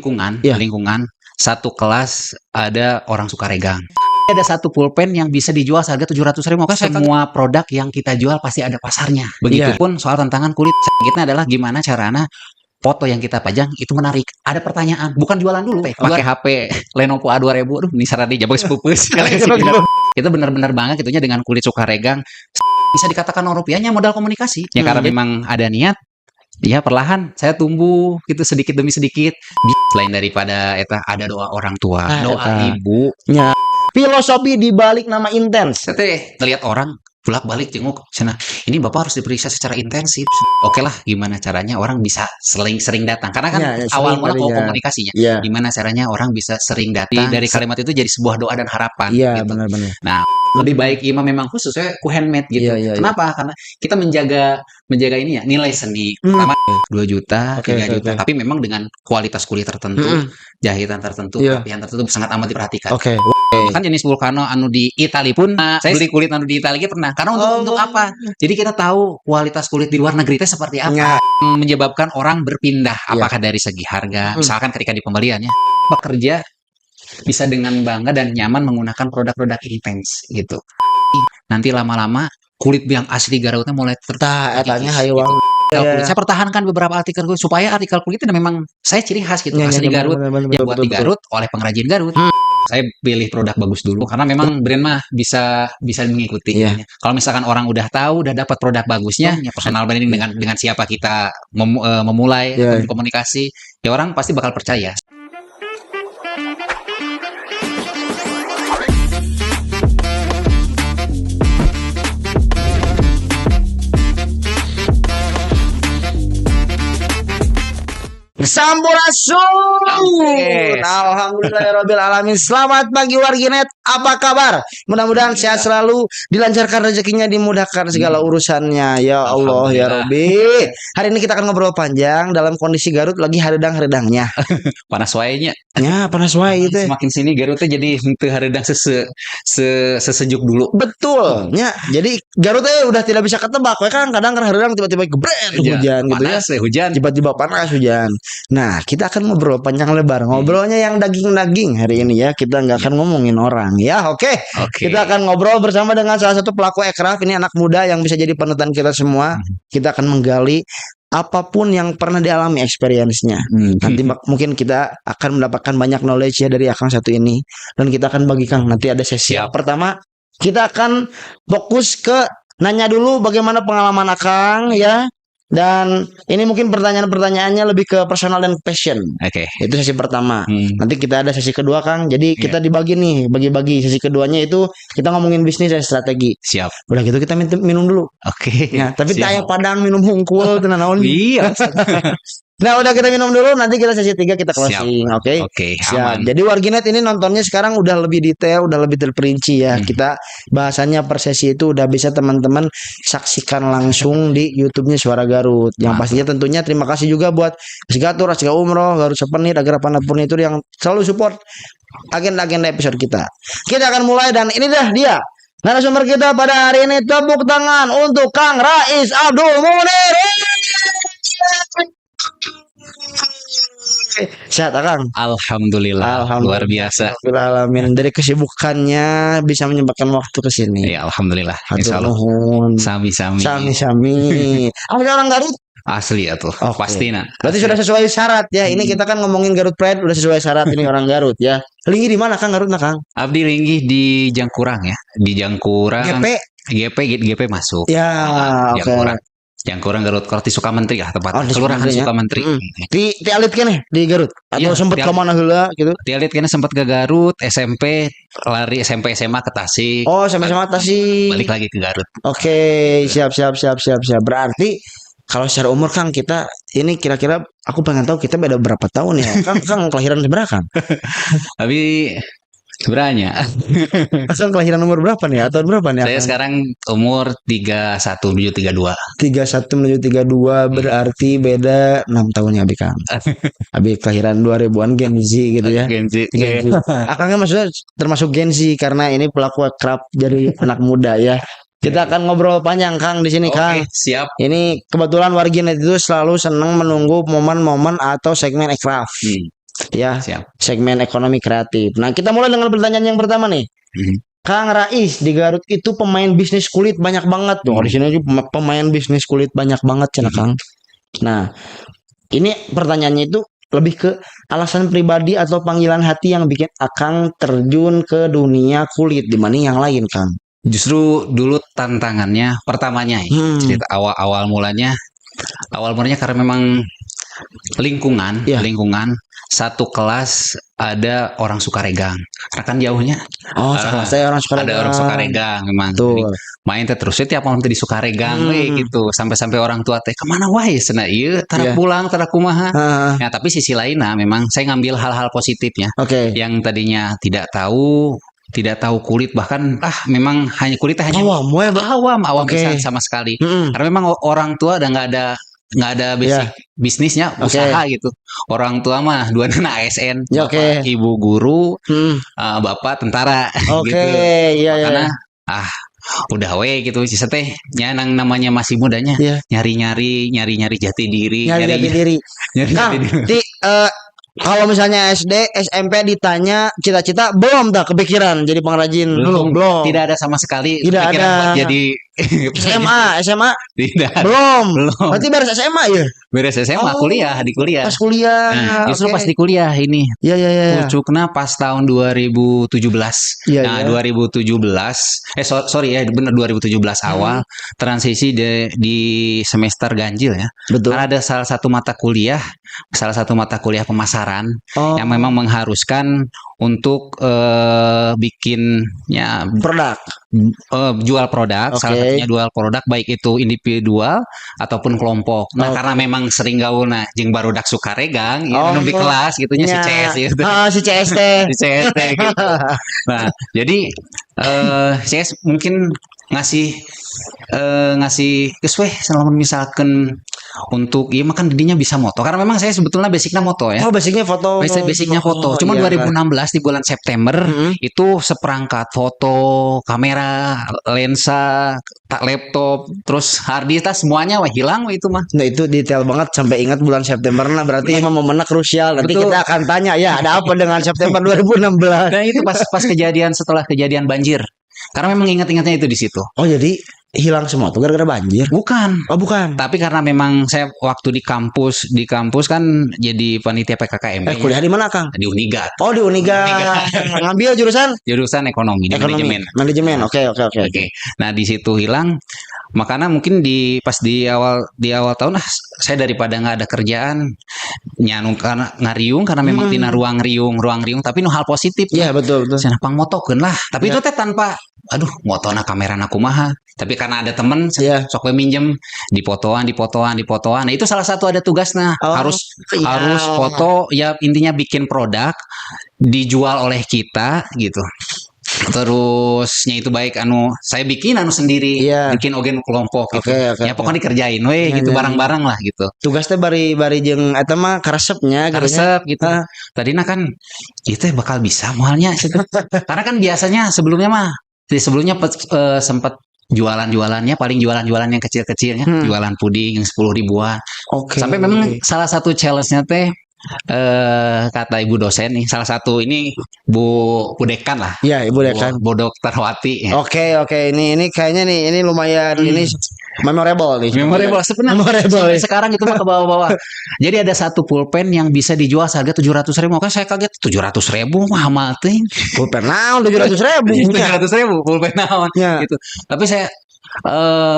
lingkungan satu kelas ada orang Sukaregang. Ada satu pulpen yang bisa dijual seharga 700.000. Maka semua produk yang kita jual pasti ada pasarnya. Begitupun soal tantangan kulit. Kita adalah gimana caranya foto yang kita pajang itu menarik. Ada pertanyaan, bukan jualan dulu. Pakai HP Lenovo A2000, aduh ini saradi jabang sepupus. Itu benar-benar banget gitunya dengan kulit Sukaregang. Bisa dikatakan rupiahnya modal komunikasi. Ya karena memang ada niat. Ya perlahan saya tumbuh gitu sedikit demi sedikit. Selain daripada ada doa orang tua, doa ibu. Ya. Filosofi di balik nama intens. Teh lihat orang bolak-balik jenguk sana. Ini Bapak harus diperiksa secara intensif. Oke lah, gimana caranya orang bisa sering datang? Karena kan awal mula komunikasinya. Gimana caranya orang bisa sering datang? Dari kalimat itu jadi sebuah doa dan harapan. Iya, gitu. benar-benar. Nah, lebih baik imam memang khusus saya ku handmade gitu. Kenapa? Karena kita menjaga ini ya nilai seni. Pertama 2 juta, 3 juta, tapi memang dengan kualitas kulit tertentu, jahitan tertentu, rapihan tertentu sangat amat diperhatikan. Kan jenis Vulcano anu di Itali pun saya beli kulit anu di Itali pernah. Karena untuk apa? Jadi kita tahu kualitas kulit di luar negeri itu seperti apa. Menyebabkan orang berpindah apakah dari segi harga, misalkan ketika di pembeliannya pekerja bisa dengan bangga dan nyaman menggunakan produk-produk intens gitu. Nanti lama-lama kulit yang asli Garutnya mulai etanya hayuang. Saya pertahankan beberapa artikel kulit supaya artikel kulit itu memang saya ciri khas gitu asli Garut yang buat di Garut oleh pengrajin Garut. Saya pilih produk bagus dulu karena memang brand mah bisa mengikuti. Kalau misalkan orang udah tahu, udah dapat produk bagusnya, personal branding dengan siapa kita memulai komunikasi, ya orang pasti bakal percaya. Sampurasun. Alhamdulillahirabbil alamin. Selamat pagi warginet. Apa kabar? Mudah-mudahan sehat selalu, dilancarkan rezekinya, dimudahkan segala urusannya. Ya Allah ya Rabbi. Hari ini kita akan ngobrol panjang dalam kondisi Garut lagi haredang-haredangnya. Panas wae-nya. Ya, panas wae itu. Semakin sini Garutnya jadi henteu haredang sesejuk dulu. Betul. Ya, jadi Garutnya udah tidak bisa ketebak. Kan kadang haredang tiba-tiba gebret hujan gitu ya. Hujan. Tiba-tiba panas hujan. Nah, kita akan ngobrol panjang lebar. Ngobrolnya yang daging-daging hari ini ya. Kita nggak akan ngomongin orang ya. Oke. Kita akan ngobrol bersama dengan salah satu pelaku ekraf. Ini anak muda yang bisa jadi panutan kita semua. Kita akan menggali apapun yang pernah dialami experience-nya. Nanti mungkin kita akan mendapatkan banyak knowledge ya dari Akang satu ini. Dan kita akan bagikan nanti ada sesi. Pertama, kita akan fokus ke nanya dulu bagaimana pengalaman Akang ya. Dan ini mungkin pertanyaan-pertanyaannya lebih ke personal dan passion. Itu sesi pertama. Nanti kita ada sesi kedua, Kang. Jadi kita dibagi nih, bagi-bagi. Sesi keduanya itu kita ngomongin bisnis dan strategi. Siap. Udah gitu kita minum dulu. Ya, tapi tanya padang minum hungkul tenan naon. Iya. Nah, udah kita minum dulu, nanti kita sesi 3 kita closing. Oke. Siap. Jadi warginet ini nontonnya sekarang udah lebih detail, udah lebih terperinci ya. Kita bahasannya per sesi itu udah bisa teman-teman saksikan langsung di YouTube-nya Suara Garut. Yang pastinya tentunya terima kasih juga buat Asgatur, Asga Umroh, Garut Sepenit, Agar Panapun itu yang selalu support agenda-agenda episode kita. Kita akan mulai dan ini dah dia narasumber kita pada hari ini. Tepuk tangan untuk Kang Rais Abdul Munir. Sehat Kang? Alhamdulillah. Luar biasa. Alhamdulillah. Dari kesibukannya bisa menyempatkan waktu ke sini. Ya, alhamdulillah. Insyaallah. Sami-sami. Apa orang Garut? Asli ya tuh. Pasti nah. Berarti sudah sesuai syarat ya. Ini kita kan ngomongin Garut Pride udah sesuai syarat ini orang Garut ya. Linggih di mana Kang Garut Kang? Abdi linggih di Jangkurang ya. Di Jangkurang. GP masuk. Ya, oke. Jangkurang Garut Korti Sukamentri lah tempat kelurahan Sukamentri. Di alit kan di Garut atau sempat ke mana heula gitu? Di alit kan sempat ke Garut, SMP lari SMP SMA ke Tasik. Oh, SMA Tasik. Balik lagi ke Garut. Oke, siap. Berarti kalau secara umur Kang kita ini kira-kira aku pengen tahu kita beda berapa tahun ya? Kang kelahiran berapa Kang? Tapi sebenarnya Asal kelahiran umur berapa nih? Atau berapa nih? Saya sekarang umur 31 menuju 32. 31 menuju 32 berarti beda 6 tahun ya Abi Kang. Abi kelahiran 2000-an Gen Z gitu ya. Gen Z. Akangnya maksudnya termasuk Gen Z karena ini pelaku akrab dari anak muda ya. Kita akan ngobrol panjang Kang di sini Kang. Siap. Ini kebetulan warginet itu selalu senang menunggu momen-momen atau segmen ekraf. Ya, Siap. segmen ekonomi kreatif. Nah, kita mulai dengan pertanyaan yang pertama nih. Kang Rais, di Garut itu pemain bisnis kulit banyak banget tuh. Di sini pemain bisnis kulit banyak banget cina Kang. Nah, ini pertanyaannya itu lebih ke alasan pribadi atau panggilan hati yang bikin Akang terjun ke dunia kulit dibanding yang lain, Kang. Justru dulu tantangannya pertamanya ya, cerita awal mulanya karena memang lingkungan satu kelas ada orang Sukaregang, karena kan jauhnya. Saya orang Sukaregang. Ada orang Sukaregang memang. Jadi, main teh terus tiap malam teh di Sukaregang gitu, sampai orang tua teh kemana wae cenah ieu tara pulang tara kumaha. Ya tapi sisi lainnya memang saya ngambil hal-hal positifnya. Yang tadinya tidak tahu kulit, bahkan memang hanya kulitnya hanya awam bisa sama sekali. Karena memang orang tua udah nggak ada basic bisnisnya, usaha gitu. Orang tua mah dua anak ASN, bapak ibu guru, bapak tentara gitu. Karena udah gitu sisa teh nang namanya masih mudanya nyari jati diri. Kang, kalau misalnya SD, SMP ditanya cita-cita belum tak kepikiran jadi pengrajin belum. Tidak ada sama sekali kepikiran jadi SMA tidak. Belum. Berarti beres SMA ya? Beres SMA di kuliah. Pas kuliah. Nah, justru pas di kuliah ini. Iya. Pucukna pas tahun 2017. 2017 benar 2017 awal transisi di semester ganjil ya. Betul. Karena ada salah satu mata kuliah pemasaran yang memang mengharuskan untuk bikinnya produk. Jual produk, salah satunya jual produk baik itu individual ataupun kelompok. Nah, karena memang sering gaulna jeung barudak Sukaregang di kelas gitunya si CS gitu. Si CST. Si CST gitu. Nah, jadi CS mungkin ngasih geus weh selama misalkan untuk makan didinya bisa moto, karena memang saya sebetulnya basicnya moto ya. Basicnya foto. Cuma 2016 di bulan September itu seperangkat foto, kamera, lensa, laptop, terus hard disk semuanya hilang itu mah. Nah, itu detail banget sampai ingat bulan September. Nah, berarti emang momen krusial. Nanti kita akan tanya ada apa dengan September 2016. Nah, itu pas setelah kejadian banjir. Karena memang ingat-ingatnya itu di situ. Oh, jadi hilang semua tuh gara-gara banjir? Bukan. Oh, bukan. Tapi karena memang saya waktu di kampus kan jadi panitia PKKMB. Kuliah di mana, Kang? Di Unigat. Oh, di Unigat. Ngambil jurusan ekonomi. Manajemen. Oke. Nah, di situ hilang. Makanya mungkin pas di awal tahun saya daripada nggak ada kerjaan nyanu karena ngariung, karena memang tina ruang riung tapi hal positif. Iya, betul. Cenah pangmotokeun lah. Tapi itu teh tanpa motona kamerana kumaha. Tapi karena ada temen sok minjem dipotoan. Nah, itu salah satu ada tugasnya. Harus foto, ya intinya bikin produk dijual oleh kita gitu. Terusnya itu baik saya bikin sendiri, bikin ogen kelompok gitu. Ya pokoknya dikerjain gitu bareng-bareng lah gitu. Tugasnya bari jeung eta mah karesepnya gitu. Tadinya kan itu bakal bisa moalnya gitu. Karena kan biasanya sebelumnya sempat jualannya paling jualan yang kecil-kecilnya, jualan puding yang 10 ribuan. Sampai memang salah satu challenge-nya teh kata ibu dosen nih, salah satu ini Bu Dekan lah. Iya, Ibu Dekan. Bu Dokter Wati. Ya. Oke. Ini kayaknya ini lumayan ini memorable nih. Sampai sekarang itu mah ke bawah-bawah. Jadi ada satu pulpen yang bisa dijual seharga 700.000. Kan saya kaget, 700.000 mahal teh. Pulpen naon 700.000? 700.000 pulpen naon gitu. Tapi saya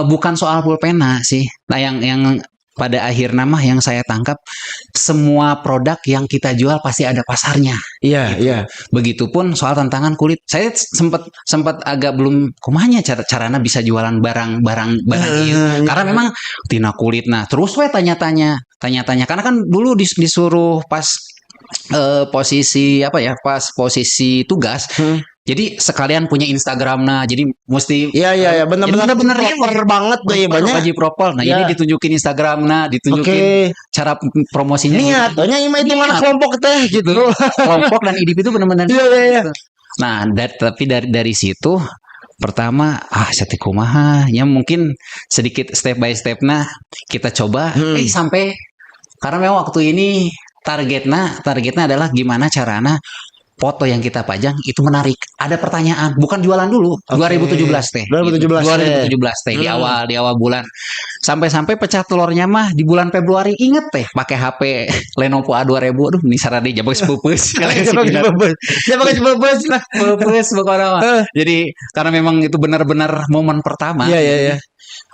bukan soal pulpena sih. Nah, yang pada akhir nama yang saya tangkap, semua produk yang kita jual pasti ada pasarnya. Iya. Begitupun soal tantangan kulit. Saya sempat agak belum kumanya caranya bisa jualan barang karena memang tina kulit. Nah, terus tanya-tanya. Karena kan dulu disuruh pas posisi tugas. Jadi sekalian punya Instagram, jadi mesti benar-benar banget tuh ya banyak wajib propol. Nah, ini ditunjukin Instagram, ditunjukin cara promosinya. Niatnya itu mana kelompok teh gitu. Kelompok dan IDIP itu benar-benar. Iya. Nah, tapi dari situ pertama sate kumaha ya, mungkin sedikit step by step kita coba sampai karena memang waktu ini targetnya adalah gimana carana foto yang kita pajang itu menarik. Ada pertanyaan, bukan jualan dulu. 2017 teh. 2017 teh di awal bulan. Sampai-sampai pecah telurnya mah di bulan Februari. Inget teh pakai HP Lenovo A2000. Aduh, ini sarade jabang sepupus. Jabang sepupus pokoknya. Jadi karena memang itu benar-benar momen pertama. Iya.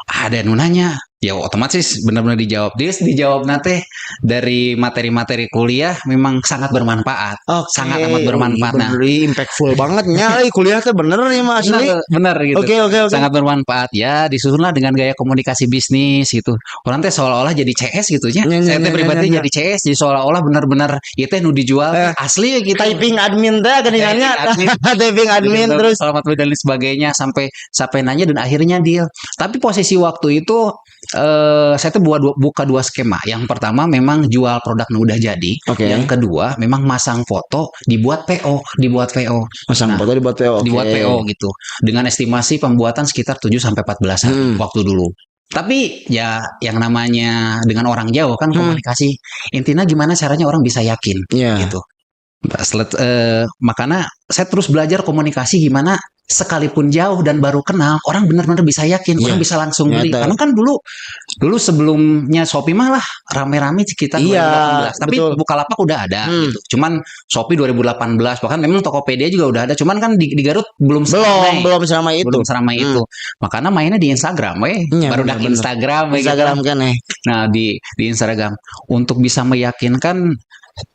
Ada nunanya. Ya otomatis benar-benar dijawab. Dia dijawab nanti dari materi-materi kuliah memang sangat bermanfaat. Sangat amat bermanfaat. Impactful bangetnya. Kuliah tuh bener nih Mas. Bener gitu. Oke. Sangat bermanfaat. Ya disusunlah dengan gaya komunikasi bisnis gitu. Orang teh seolah-olah jadi CS gitu ya. Saya teh pribadi jadi CS. Jadi seolah-olah benar-benar itu nu dijual asli gitu. Typing admin teh geningannya. Typing admin terus. Selamat dan sebagainya sampai nanya dan akhirnya deal. Tapi posisi waktu itu saya tuh buka dua skema. Yang pertama memang jual produk yang udah jadi. Yang kedua memang masang foto dibuat PO. Masang foto dibuat PO. Dibuat PO gitu. Dengan estimasi pembuatan sekitar 7 sampai 14 hari waktu dulu. Tapi ya yang namanya dengan orang jauh kan komunikasi. Intinya gimana caranya orang bisa yakin gitu. Makanya saya terus belajar komunikasi gimana sekalipun jauh dan baru kenal orang benar-benar bisa yakin, orang bisa langsung beli. Karena kan dulu sebelumnya Shopee malah rame-rame sekitar 2018. Tapi Bukalapak udah ada gitu. Cuman Shopee 2018 bahkan memang Tokopedia juga udah ada. Cuman kan di Garut belum seramai itu. Makanya mainnya di Instagram baru dak Instagram kan Nah, di Instagram untuk bisa meyakinkan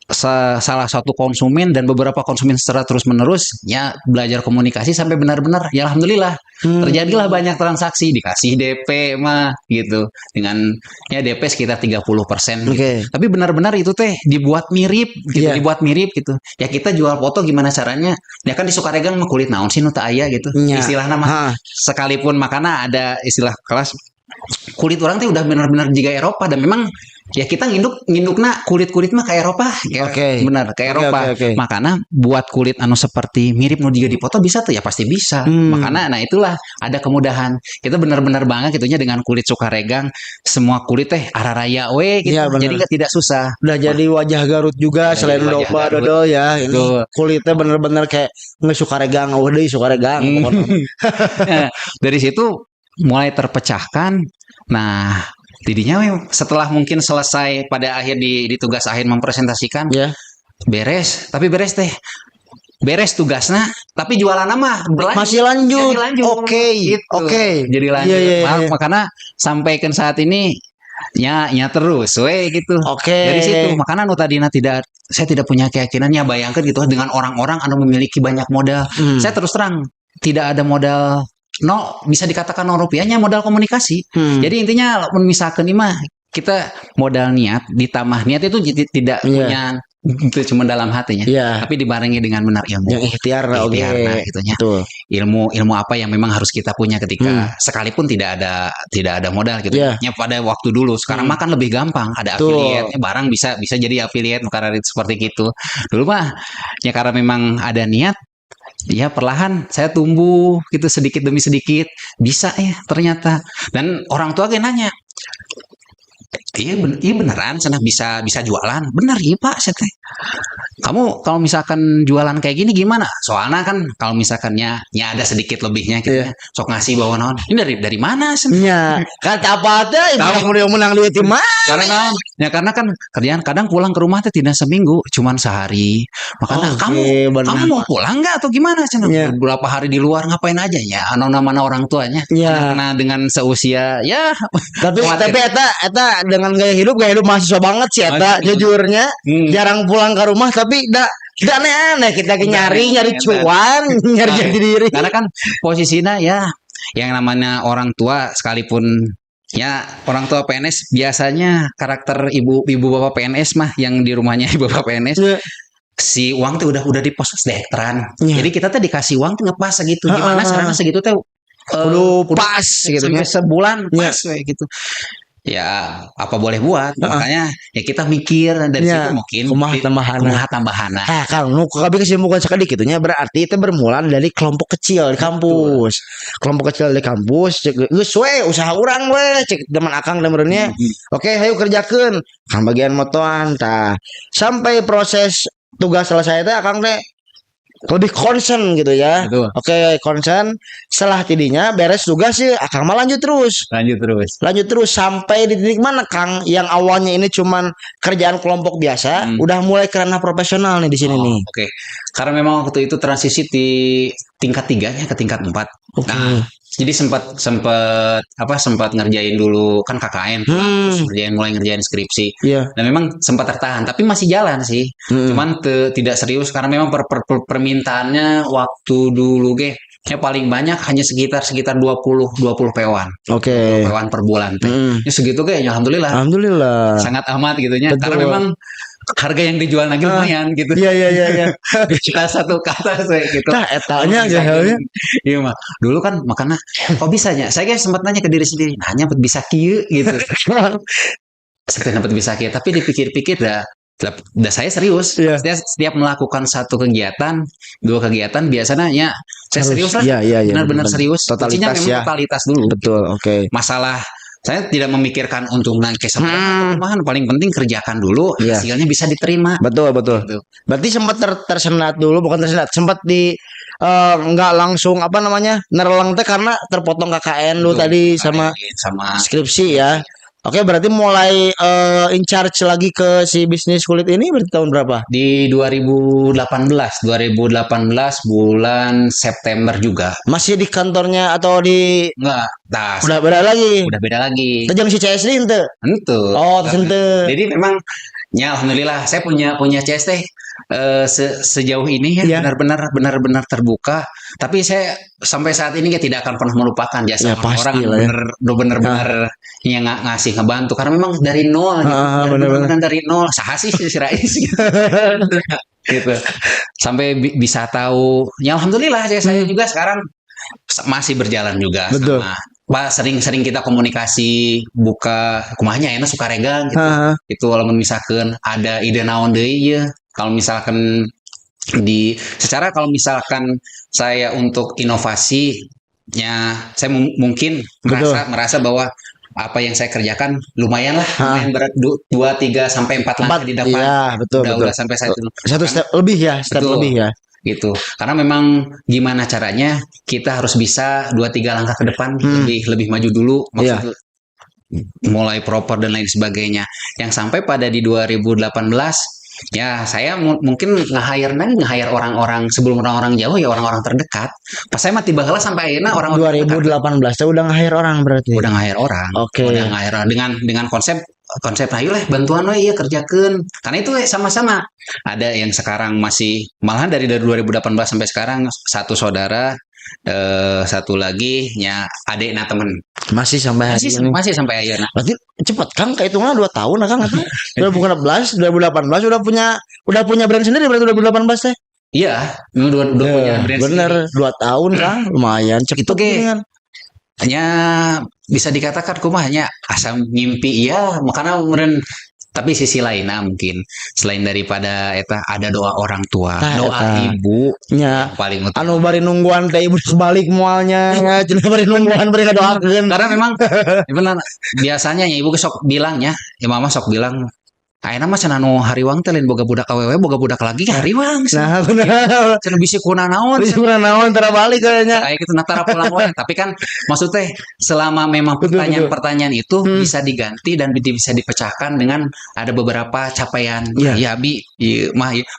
salah satu konsumen dan beberapa konsumen secara terus-menerus ya belajar komunikasi sampai benar-benar ya alhamdulillah terjadilah banyak transaksi dikasih DP mah gitu dengan ya DP sekitar 30%. Tapi benar-benar itu teh dibuat mirip gitu. Ya kita jual foto gimana caranya? Ya kan di Sukaregang mah kulit naon sih nu teu aya gitu. Istilah nama sekalipun makana ada istilah kelas kulit orang teh udah benar-benar juga Eropa dan memang ya kita ngindukna kulit mah ke Eropa benar ke Eropa. Makanya buat kulit anu seperti mirip nu juga dipoto bisa tuh ya pasti bisa. Makanya nah itulah ada kemudahan. Kita benar-benar bangga gitunya dengan kulit Sukaregang semua kulit teh araraya gitu. Jadi tidak susah. Udah jadi wajah Garut juga selain Eropa dodol ya. Ini kulitnya benar-benar kayak Sukaregang Sukaregang. Dari situ mulai terpecahkan. Nah, didinya setelah mungkin selesai pada akhir di tugas akhir mempresentasikan, beres tugasnya, tapi jualan mah masih lanjut. Oke. Jadi lanjut. Makanya sampaikan saat ini nya terus gitu. Dari situ makanya tadina saya tidak punya keyakinannya bayangkan gitu dengan orang-orang anu memiliki banyak modal. Saya terus terang tidak ada modal bisa dikatakan rupiahnya modal komunikasi. Jadi intinya misalkan ini mah kita modal niat ditambah niat itu tidak punya itu cuma dalam hatinya. Tapi dibarengi dengan benar ilmu. Yang ikhtiar gitunya. Ilmu apa yang memang harus kita punya ketika sekalipun tidak ada modal gitu. Ya pada waktu dulu. Sekarang makan lebih gampang, ada affiliate, barang bisa jadi affiliate karena seperti gitu. Dulu mah ya karena memang ada niat ya perlahan saya tumbuh gitu sedikit demi sedikit bisa ya ternyata dan orang tua kayak nanya iya beneran sana bisa jualan bener iya Pak saya teh kamu kalau misalkan jualan kayak gini gimana soalnya kan kalau misalkannya ya ada sedikit lebihnya gitu sok ngasih bawa naon ini dari mana sebenarnya kata apa tuh kamu menang duit mah karena kan kerjaan kadang pulang ke rumah teh tidak seminggu cuman sehari makanya kamu mau pulang nggak atau gimana beberapa hari di luar ngapain aja ya mana orang tuanya karena dengan seusia ya tapi eta dengan gaya hidup mahasiswa banget sih eta jujurnya jarang pulang ke rumah tapi tidak aneh-aneh kita nyari cuan nyari jati diri karena kan posisinya ya yang namanya orang tua sekalipun ya orang tua PNS biasanya karakter ibu bapak PNS mah yang di rumahnya ibu bapak PNS si uang tuh udah di pos dekteran jadi kita tuh dikasih uang tuh ngepas segitu gimana caranya segitu tuh pas gitu sebulan pas gitu ya apa boleh buat. Makanya ya kita mikir dari situ mungkin kumaha tambahan. Nah, kalau kami kesimpulan sekali gitunya berarti itu bermula dari kelompok kecil di kampus. Kelompok kecil di kampus geus we usaha urang we cek teman akang damernya. Oke, hayu kerjakeun. Kang bagian motoan tah. Sampai proses tugas selesai teh akang teh lebih concern gitu ya. Betul. Oke, concern. Setelah tidinya beres tugas sih Akang mah lanjut terus sampai di titik mana Kang yang awalnya ini cuman kerjaan kelompok biasa udah mulai ke ranah profesional nih di sini nih. Oke. Karena memang waktu itu transisi di tingkat 3-nya ke tingkat 4. Nah, jadi sempat ngerjain dulu kan KKN, mulai ngerjain skripsi. Dan memang sempat tertahan, tapi masih jalan sih. Cuman tidak serius karena memang permintaannya waktu dulu ya paling banyak hanya sekitar 20 pewan. Oke. Pewan per bulan teh. Ya segitu alhamdulillah. Sangat amat gitunya. Karena memang harga yang dijual lagi lumayan gitu. Iya. Kita satu kata saya gitu. Nah, etanya halnya. Iya mah. Dulu kan makanya kok bisanya? Saya sempat nanya ke diri sendiri, nanya bisa kieu gitu. Saya dapat bisa kieu, tapi dipikir-pikir dah saya serius. Setiap melakukan satu kegiatan, 2 kegiatan biasanya ya saya serius lah. Benar-benar serius. Totalitas memang totalitas dulu. Betul, oke. Masalah saya tidak memikirkan untung naik paling penting kerjakan dulu, hasilnya bisa diterima. Betul. Berarti sempat tersendat dulu, bukan tersendat, sempat di nggak langsung nereleng teh karena terpotong KKN lu tadi sama skripsi ya. Oke, berarti mulai in charge lagi ke si bisnis kulit ini berarti tahun berapa? Di 2018 bulan September juga. Masih di kantornya atau di enggak? Udah beda lagi. Tajam si CSD ente. Ente. Oh, ente. Jadi memang ya alhamdulillah saya punya CSD sejauh ini ya benar-benar terbuka. Tapi saya sampai saat ini tidak akan pernah melupakan jasa orang benar-benar yang ngasih ngebantu karena memang dari nol benar-benar dari nol saha sih si Rais gitu. Sampai bisa tahu ya alhamdulillah saya juga sekarang masih berjalan juga. Betul. Sama sering kita komunikasi buka kumahnya enak suka regang gitu. Itu kalau misalkan ada ide naon deui ya. Kalau misalkan kalau misalkan saya untuk inovasinya saya mungkin merasa bahwa apa yang saya kerjakan lumayan berat 2, 3 sampai 4 langkah di depan. Iya, betul. Udah sampai satu step lebih ya, gitu. Karena memang gimana caranya kita harus bisa 2-3 langkah ke depan lebih maju dulu maksudnya mulai proper dan lain sebagainya. Yang sampai pada di 2018 ya saya mungkin nge-hire orang-orang sebelum orang-orang jauh ya orang-orang terdekat. Pas saya mati baheula sampai akhirnya orang 2018 saya udah nge-hire orang berarti. Udah nge-hire orang. Oke. Udah nge-hire dengan konsep ayo lah bantuan we kerjakeun. Karena itu sama-sama. Ada yang sekarang masih malahan dari 2018 sampai sekarang satu saudara satu lagi ya adekna temen masih sampai hari ini. Masih sampai ayeuna. Berarti cepet Kang kehitungnya 2 tahun Kang atau 2016 2018 udah punya brand sendiri berarti 2018 teh. Iya, udah punya brand bener sendiri. 2 tahun Kang lumayan cepet kan. Hanya bisa dikatakan kumahnya asam ngimpi ya makanya meureun tapi sisi lainnya mungkin selain daripada ada doa orang tua, doa ibu nya paling utama. Anu bari nungguan teh ibu balik moalnya nya cenah bari nungguan bari ngadoakeun. Karena memang benar biasanya ya ibu sok bilangnya, ya mama sok bilang ayeuna mah cenah nu hariwang teh lain boga budak awewe boga budak lagi hariwang. Nah, benar. Cenah bisi kuna naon? Bisi kuna naon tara balik kayaknya. Kayak gitu tara pulang we. Tapi kan maksud teh selama memang pertanyaan-pertanyaan itu bisa diganti dan bisa dipecahkan dengan ada beberapa capaian. Ya bi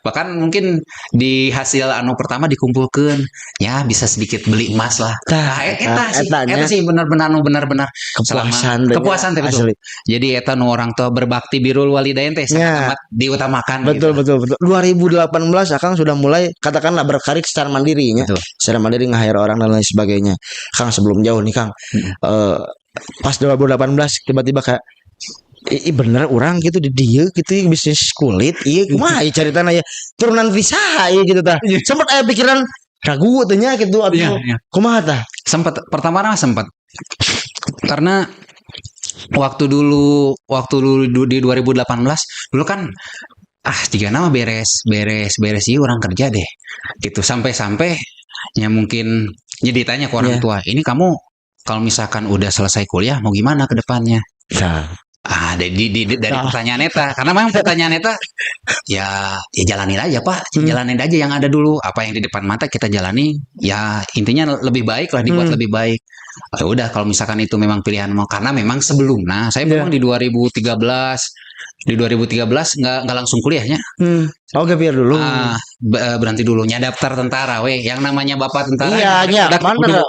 bahkan mungkin di hasil anu pertama dikumpulkeun ya bisa sedikit beli emas lah. Eta sih benar-benar kepuasan teh betul. Jadi eta nu orang tua berbakti birrul walidain sangat diutamakan. Betul. 2018 Akang sudah mulai katakanlah berkarir secara mandiri nya. Secara mandiri nge-hire orang dan lain sebagainya. Kang sebelum jauh nih Kang. Pas 2018 tiba-tiba kayak bener orang gitu di dia gitu bisnis kulit kumaha caritana ya turunan visa gitu tah. Sempat pikiran ragu teh nya gitu atau kumaha tah? Sempat karena waktu dulu di 2018 dulu kan tiga nama beres sih orang kerja deh gitu sampai ya mungkin jadi ditanya ke orang tua ini kamu kalau misalkan udah selesai kuliah mau gimana ke depannya dari pertanyaan Eta karena memang pertanyaan Eta ya jalanin aja Pak jalanin aja yang ada dulu apa yang di depan mata kita jalani ya intinya lebih baik lah dibuat lebih baik udah kalau misalkan itu memang pilihan mau karena memang sebelumnya saya memang di 2013 nggak langsung kuliahnya. Biar dulu. Berhenti dulunya daftar tentara, yang namanya bapak tentara. Iya, mana?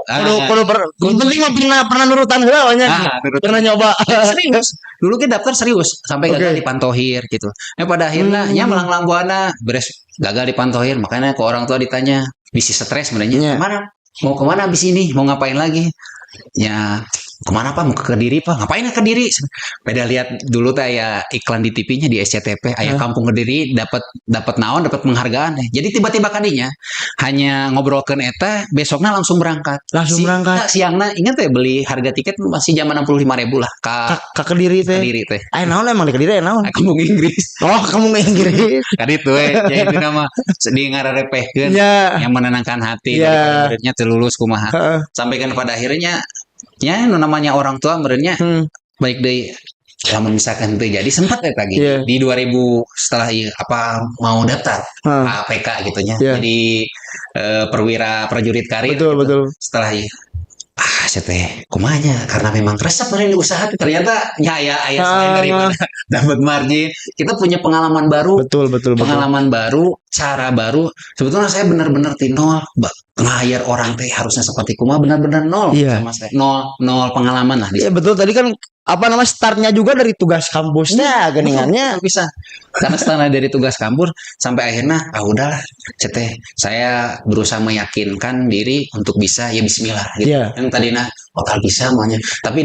Penting pernah nurutan heulanya. Pernah nyoba. Serius. Dulu kita daftar serius sampai gagal di Pantohir gitu. Pada akhirnya melang-lang buana beres gagal di Pantohir makanya ke orang tua ditanya, bisi stres sebenarnya. Kemana? Mau kemana abis ini? Mau ngapain lagi? Ya kemana Pak? Mau ke Kediri Pak? Ngapain ke Kediri? Beda lihat dulu tuh ya iklan di TV-nya di SCTP, ayah kampung Kediri dapat penghargaan. Jadi tiba-tiba kadinya hanya ngobrolkan eta, besoknya langsung berangkat. Siangnya ingat ya beli harga tiket masih zaman 65.000 lah. Ke Kediri teh. Naon emang di Kediri naon? Kampung Inggris. Kampung Inggris. Tadi itu ya itu nama di ngararepehkeun yang menenangkan hati daripada muridnya terlulus kumaha. Sampai kan pada akhirnya ya namanya orang tua merenya baik deh kalau misalkan itu jadi sempat ya tadi di 2000 setelah mau daftar APK gitunya jadi perwira prajurit karir betul. Setelah saya kumanya karena memang resep dari usaha ternyata ayah selain daripada dapat margin kita punya pengalaman baru pengalaman baru cara baru sebetulnya saya benar-benar nol nge-hire orang harusnya seperti kuma benar-benar nol sama saya nol pengalaman lah betul tadi kan startnya juga dari tugas kampusnya geningannya bisa karena setelah dari tugas kampus sampai akhirnya udahlah saya berusaha meyakinkan diri untuk bisa ya bismillah gitu yang tadinya bakal bisa semuanya tapi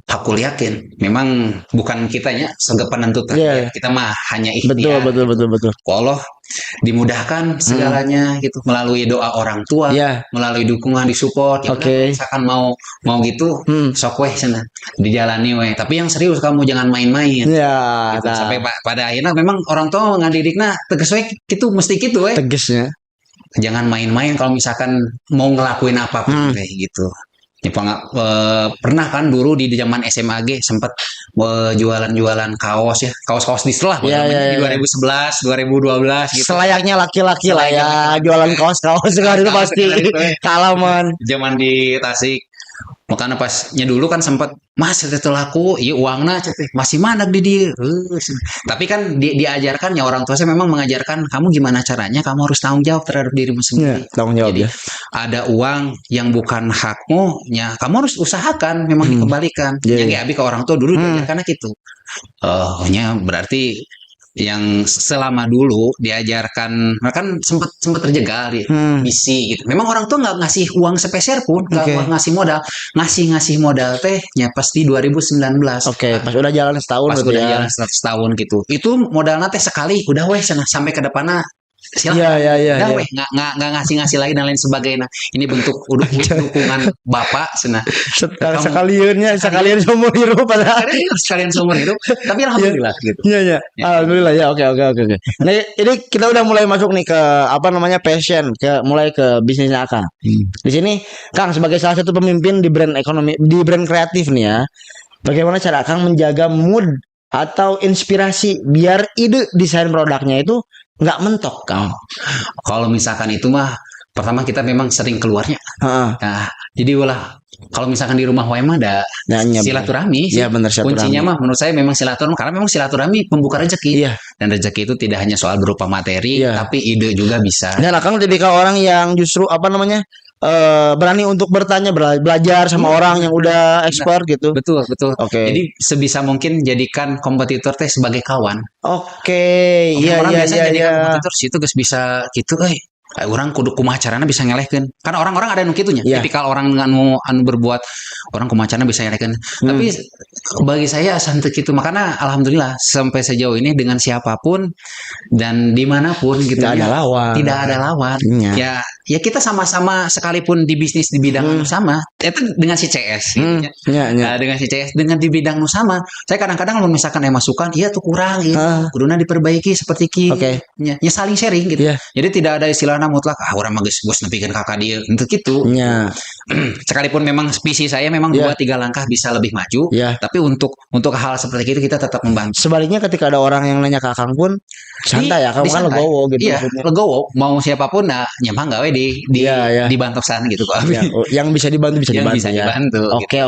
aku yakin memang bukan kitanya sebagai penentu kita mah hanya ikhtiar betul Allah dimudahkan segalanya gitu melalui doa orang tua melalui dukungan disupport misalkan mau gitu sok sana dijalani tapi yang serius kamu jangan main-main gitu. Sampai pada akhirnya memang orang tua ngadidikna tegas gitu mesti gitu tegasnya jangan main-main kalau misalkan mau ngelakuin apapun gitu. Ya, pernah kan dulu di zaman SMAG sempat jualan kaos kaos distro lah di 2011 2012 gitu. Selayaknya laki-laki lah ya jualan kaos itu pasti kalaman zaman di Tasik makanya pasnya dulu kan sempat mas itu laku uangnya masih mana di dia tapi kan diajarkan ya orang tua saya memang mengajarkan kamu gimana caranya kamu harus tanggung jawab terhadap dirimu sendiri tanggung jawab jadi ada uang yang bukan hakmu ya kamu harus usahakan memang dikembalikan yang abi ke orang tua dulu diajarkan gitu berarti yang selama dulu diajarkan kan sempat terjegal misi gitu. Memang orang tua nggak ngasih uang sepeser pun, nggak ngasih modal, ngasih modal tehnya pasti 2019. Pas udah jalan setahun. Pas udah jalan setahun gitu. Itu modalnya teh sekali udah sampai ke depannya. Iya. Nggak ngasih lagi dan lain sebagainya. Ini bentuk dukungan bapak sekalian seumur hidup sekalian seumur hidup. Tapi alhamdulillah gitu. Iya. Alhamdulillah ya. Oke. Nah, ini kita udah mulai masuk nih ke passion mulai ke bisnisnya Akang. Di sini Kang sebagai salah satu pemimpin di brand ekonomi di brand kreatif nih ya. Bagaimana cara Akang menjaga mood atau inspirasi biar ide desain produknya itu nggak mentok Kang. Kalau misalkan itu mah pertama kita memang sering keluarnya. Jadi kalau misalkan di rumah mah ada silaturahmi sih. Bener, kuncinya mah menurut saya memang silaturahmi karena memang silaturahmi pembuka rezeki. Dan rezeki itu tidak hanya soal berupa materi tapi ide juga bisa. Dan Kang jadi orang yang justru berani untuk bertanya belajar sama orang yang udah expert gitu. Betul. Jadi sebisa mungkin jadikan kompetitor teh sebagai kawan. Iya. Jadikan kompetitor situ guys bisa gitu orang kudu kumaha carana bisa ngelehkeun. Karena orang-orang ada nu kitunya. Tipikal orang anu berbuat orang kumaha carana bisa ngelehkeun. Tapi bagi saya asa henteu kitu. Makanya alhamdulillah sampai sejauh ini dengan siapapun dan dimanapun gitu tidak ada lawan. Ya kita sama-sama sekalipun di bisnis di bidang sama itu dengan si CS gitu ya. Dengan si CS dengan di bidang nu sama saya kadang-kadang kalau misalkan masukan iya tuh kurang kuduna diperbaiki seperti nya saling sharing gitu jadi tidak ada istilahnya mutlak orang mah geus nepikeun kakak dia untuk gitu sekalipun memang visi saya memang 2-3 langkah bisa lebih maju tapi untuk hal seperti itu kita tetap membantu. Sebaliknya ketika ada orang yang nanya ke Akang pun santai ya, kamu kan legowo gitu. Iya, legowo mau siapapun nyamang gawe di bantosan gitu kok. Yang bisa dibantu bisa dibantu. Oke.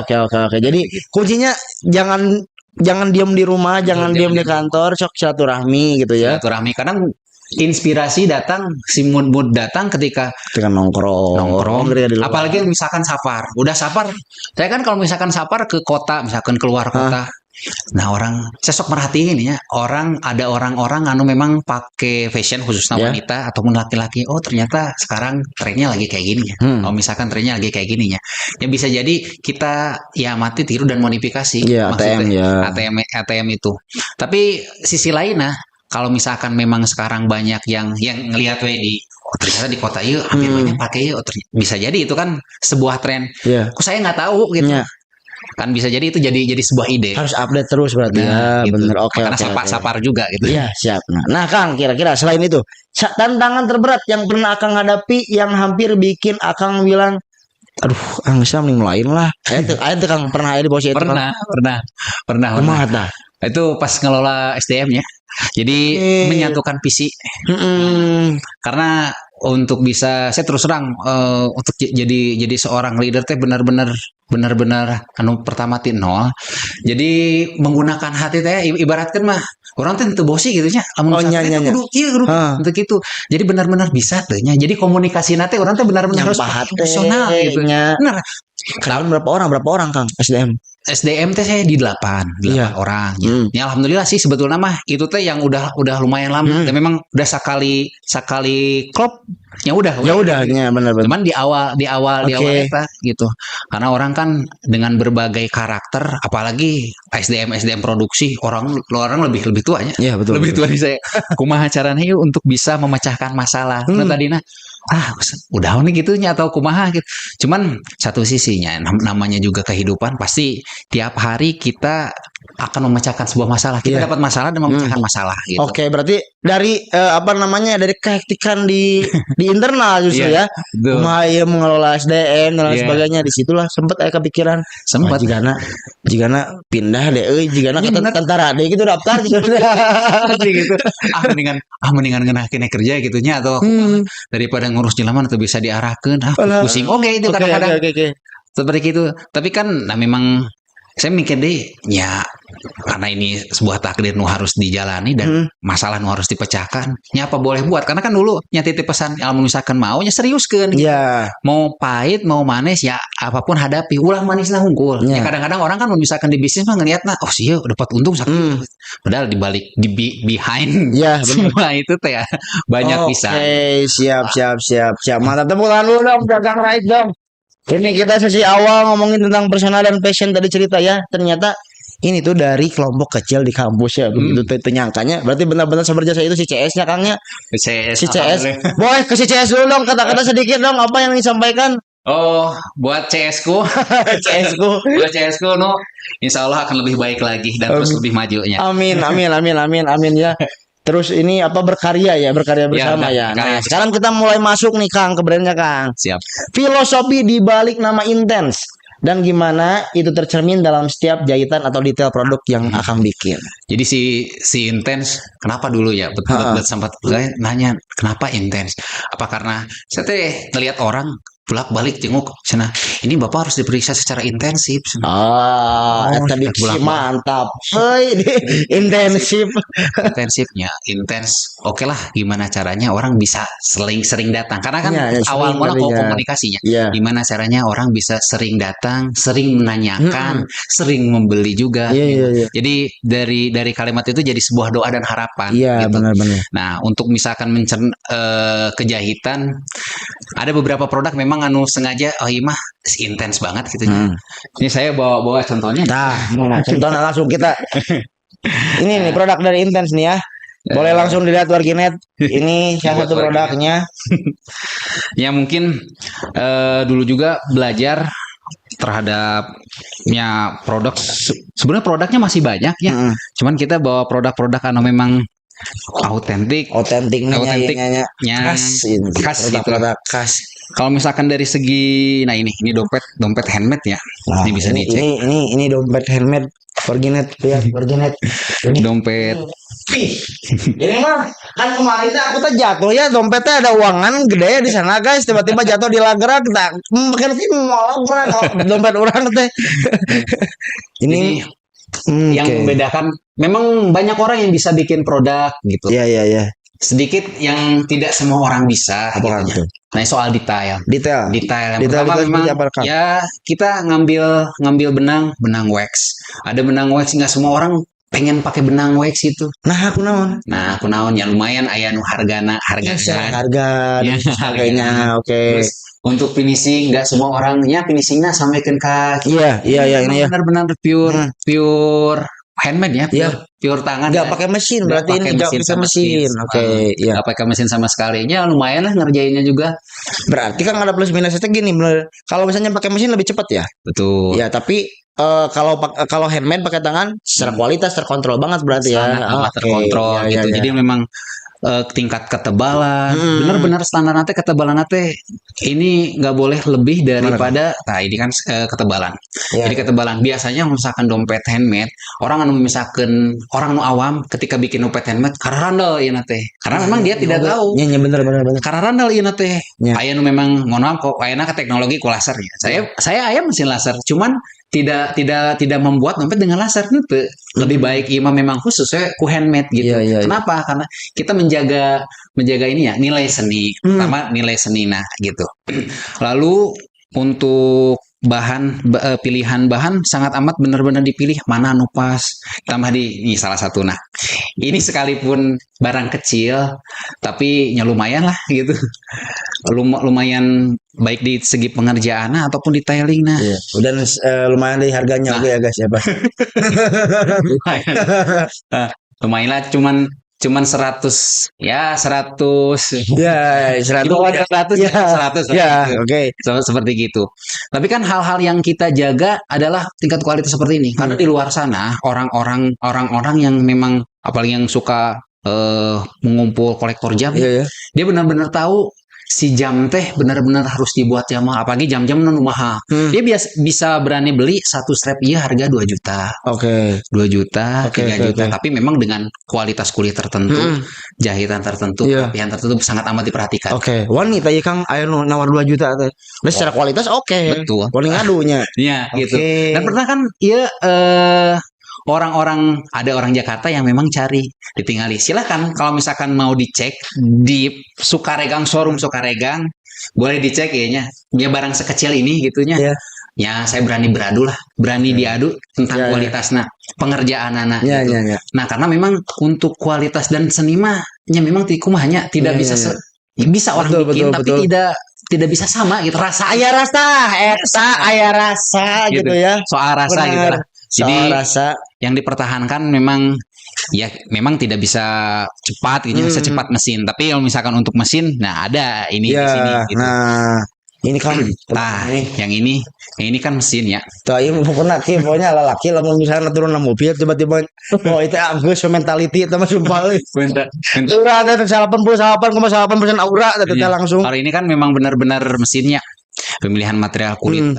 Jadi kuncinya jangan diam di rumah, jangan diam di kantor, sok silaturahmi gitu ya. Silaturahmi kadang inspirasi datang, si mood datang ketika nongkrong. Apalagi misalkan safar. Udah safar. Saya kan kalau misalkan safar ke kota, misalkan keluar kota. Nah saya sok merhatiin ya ada orang-orang anu memang pakai fashion khususnya wanita ataupun laki-laki ternyata sekarang trennya lagi kayak gini ya misalkan trennya lagi kayak gini ya bisa jadi kita amati tiru dan modifikasi ATM itu tapi sisi lain kalau misalkan memang sekarang banyak yang ngelihat ternyata di kota itu hampir banyak pakai bisa jadi itu kan sebuah tren kok saya nggak tahu gitu kan bisa jadi itu jadi sebuah ide harus update terus berarti gitu. Bener karena sapar juga gitu siap. Nah Kang kira-kira selain itu tantangan terberat yang pernah Akang hadapi yang hampir bikin Akang bilang aduh bisa mending lah itu Kang pernah di posisi itu pernah itu pas ngelola SDM-nya jadi menyatukan visi karena untuk bisa saya terus terang untuk jadi seorang leader teh benar-benar pertama nol. Jadi menggunakan hati teh ibaratkan mah orang teh teu bosi gitu nya. Untuk itu. Jadi benar-benar bisa teh nya. Jadi komunikasi nate orang teh benar-benar harus profesional gitu. Benar. Kenalan berapa orang Kang SDM teh saya di 8 orang gitu. Ya alhamdulillah sih sebetulnya mah itu teh yang udah lumayan lama dan memang udah sekali klop ya udah benar. Cuman di awal eta gitu. Karena orang kan dengan berbagai karakter apalagi SDM produksi orang lebih tuanya. Iya betul. Lebih tua dari saya. Kumaha caranya untuk bisa memecahkan masalah. Tadina udah nih gitunya atau kumaha gitu. Cuman satu sisinya namanya juga kehidupan pasti tiap hari kita akan memecahkan sebuah masalah. Kita dapat masalah dan memecahkan masalah gitu. Oke, berarti dari dari kehektikan di internal justru kumaha mengelola SDM dan sebagainya disitulah sempat kepikiran jigana pindah deh jigana ke tentara deh gitu daftar gitu. mendingan ngenakin kerja gitunya atau daripada ngurus jelaman atau bisa diarahkan pusing itu kadang-kadang seperti itu tapi kan memang saya mikir deh karena ini sebuah takdir nu harus dijalani dan masalah nu harus dipecahkan apa boleh buat karena kan dulu titip pesan kalau misalkan maunya serius kan mau pahit mau manis apapun hadapi ulah manisnya hungkul kadang-kadang orang kan misalkan di bisnis mah ngeliatnya sih dapat untung padahal dibalik behind semua itu teh banyak bisa siap mantap tepuk tangan dulu dong Kang Rais dong. Ini kita sesi awal ngomongin tentang personal dan passion tadi cerita ternyata ini tuh dari kelompok kecil di kampus begitu nyangkanya berarti benar-benar seberjasa itu si CS-nya Kangnya si CS boy ke si CS dulu dong kata-kata sedikit dong apa yang disampaikan buat CS-ku buat CS-ku insya Allah akan lebih baik lagi dan terus lebih majunya amin ya. Terus ini berkarya bersama Nah, sekarang kita mulai masuk nih Kang ke brandnya Kang. Siap. Filosofi di balik nama Intense dan gimana itu tercermin dalam setiap jahitan atau detail produk yang Akang bikin. Jadi si Intense kenapa dulu betul sempat nanya kenapa Intense? Apa karena saya ngelihat orang bolak-balik jenguk sana ini bapak harus diperiksa secara intensif tadi mantap intensifnya oke lah gimana caranya orang bisa sering datang karena kan awal mula komunikasinya gimana caranya orang bisa sering datang sering menanyakan sering membeli juga jadi dari kalimat itu jadi sebuah doa dan harapan benar-benar. Nah untuk misalkan kejahitan ada beberapa produk memang sengaja intens banget gitu ini saya bawa contohnya contohnya langsung kita ini nih produk dari Intense nih boleh langsung dilihat warginet ini salah satu produknya mungkin dulu juga belajar terhadapnya produk. Sebenarnya produknya masih banyak ya. Cuman kita bawa produk-produk anu memang otentiknya khas gitu. Produk khas. Kalau misalkan dari segi, nah ini dompet handmade ya. Nah, ini bisa dicek. Ini dompet handmade Forginet ya, Forginet. Dompet. Ini mah kan kemarin aku tuh jatuh ya, dompetnya ada uangan gede ya di sana guys, tiba-tiba jatuh di Lagerak, kita makin dompet orang teh. Ini yang membedakan, memang banyak orang yang bisa bikin produk gitu. Iya. Sedikit yang tidak semua orang bisa. Apa gitu. Nah, soal detail. Yang pertama memang ya kita ngambil benang wax. Ada benang wax, nggak semua orang pengen pakai benang wax itu. Nah, aku naon ya lumayan aya nu harga ya, harganya. Oke. Terus untuk finishing nggak semua orangnya finishingnya sampaikan ke iya ini ya. Benar-benar pure handmade ya, pure tangan. Nggak pakai mesin, berarti ini nggak pakai mesin. Oke, iya. Nggak pakai mesin sama sekali. Ya lumayan lah ngerjainnya juga. Berarti kan ada plus minusnya gini, bener. Kalau misalnya pakai mesin lebih cepat ya. Betul. Ya, tapi kalau handmade pakai tangan, secara kualitas terkontrol banget berarti sangat terkontrol gitu. Jadi memang tingkat ketebalan, benar-benar standar nanti ketebalan nanti ini nggak boleh lebih daripada, nah ini kan ketebalan. Jadi ketebalan biasanya misalkan dompet handmade, orang misalkan orang awam ketika bikin dompet handmade karena randal ya nanti, karena memang dia tidak tahu. Iya benar. Karena randal ya nanti. Aya memang mohon maaf kok, ayana ke teknologi ku laser ya. Saya aya mesin laser, cuman tidak membuat dompet dengan laser gitu. Lebih baik memang khusus ku handmade gitu. Kenapa? Karena kita menjaga ini ya, nilai seni, pertama nilai seni gitu. Lalu untuk pilihan bahan sangat amat benar-benar dipilih mana anu pas, tambah ini salah satu. Nah, ini sekalipun barang kecil tapi lumayan lah gitu. Lumayan baik di segi pengerjaan ataupun detailing dan lumayan dari harganya ya guys ya, Pak. Lumayan lah, cuman 100 ya 100 ya 100 oke. Seperti gitu. Tapi kan hal-hal yang kita jaga adalah tingkat kualitas seperti ini, karena di luar sana orang-orang yang memang apalagi yang suka mengumpul kolektor jam, dia benar-benar tahu si jam teh benar-benar harus dibuat jam, apalagi jam-jam non mahal. Dia bisa berani beli satu strap harga 2 juta. 2 juta, 3 juta. Tapi memang dengan kualitas kulit tertentu, jahitan tertentu, rapian tertentu sangat amat diperhatikan. Wanita ya Kang aya nawar 2 juta teh. Secara kualitas betul. Paling ngadunya. Iya, gitu. Dan pernah kan ada orang Jakarta yang memang cari ditinggali. Silahkan kalau misalkan mau dicek di showroom Sukaregang, boleh dicek ya barang sekecil ini gitunya. Ya saya berani diadu tentang kualitasnya, pengerjaan anak. Nah, karena memang untuk kualitas dan senimanya memang hanya tidak bisa bisa orang bikin tapi tidak bisa sama gitu. Aya rasa gitu ya. Soal rasa gitu lah. Jadi yang dipertahankan memang tidak bisa cepat gitu, secepat mesin. Tapi kalau misalkan untuk mesin, nah ada ini di sini gitu. Nah, ini kan yang ini kan mesin ya. Tuh ieu pokona pokoknya laki lamun misalnya turun mobil tiba-tiba itu geus mentality eta mah sumpah euy. Urang teh 88,8% aura teh langsung. Kalau ini kan memang benar-benar mesinnya. Pemilihan material kulit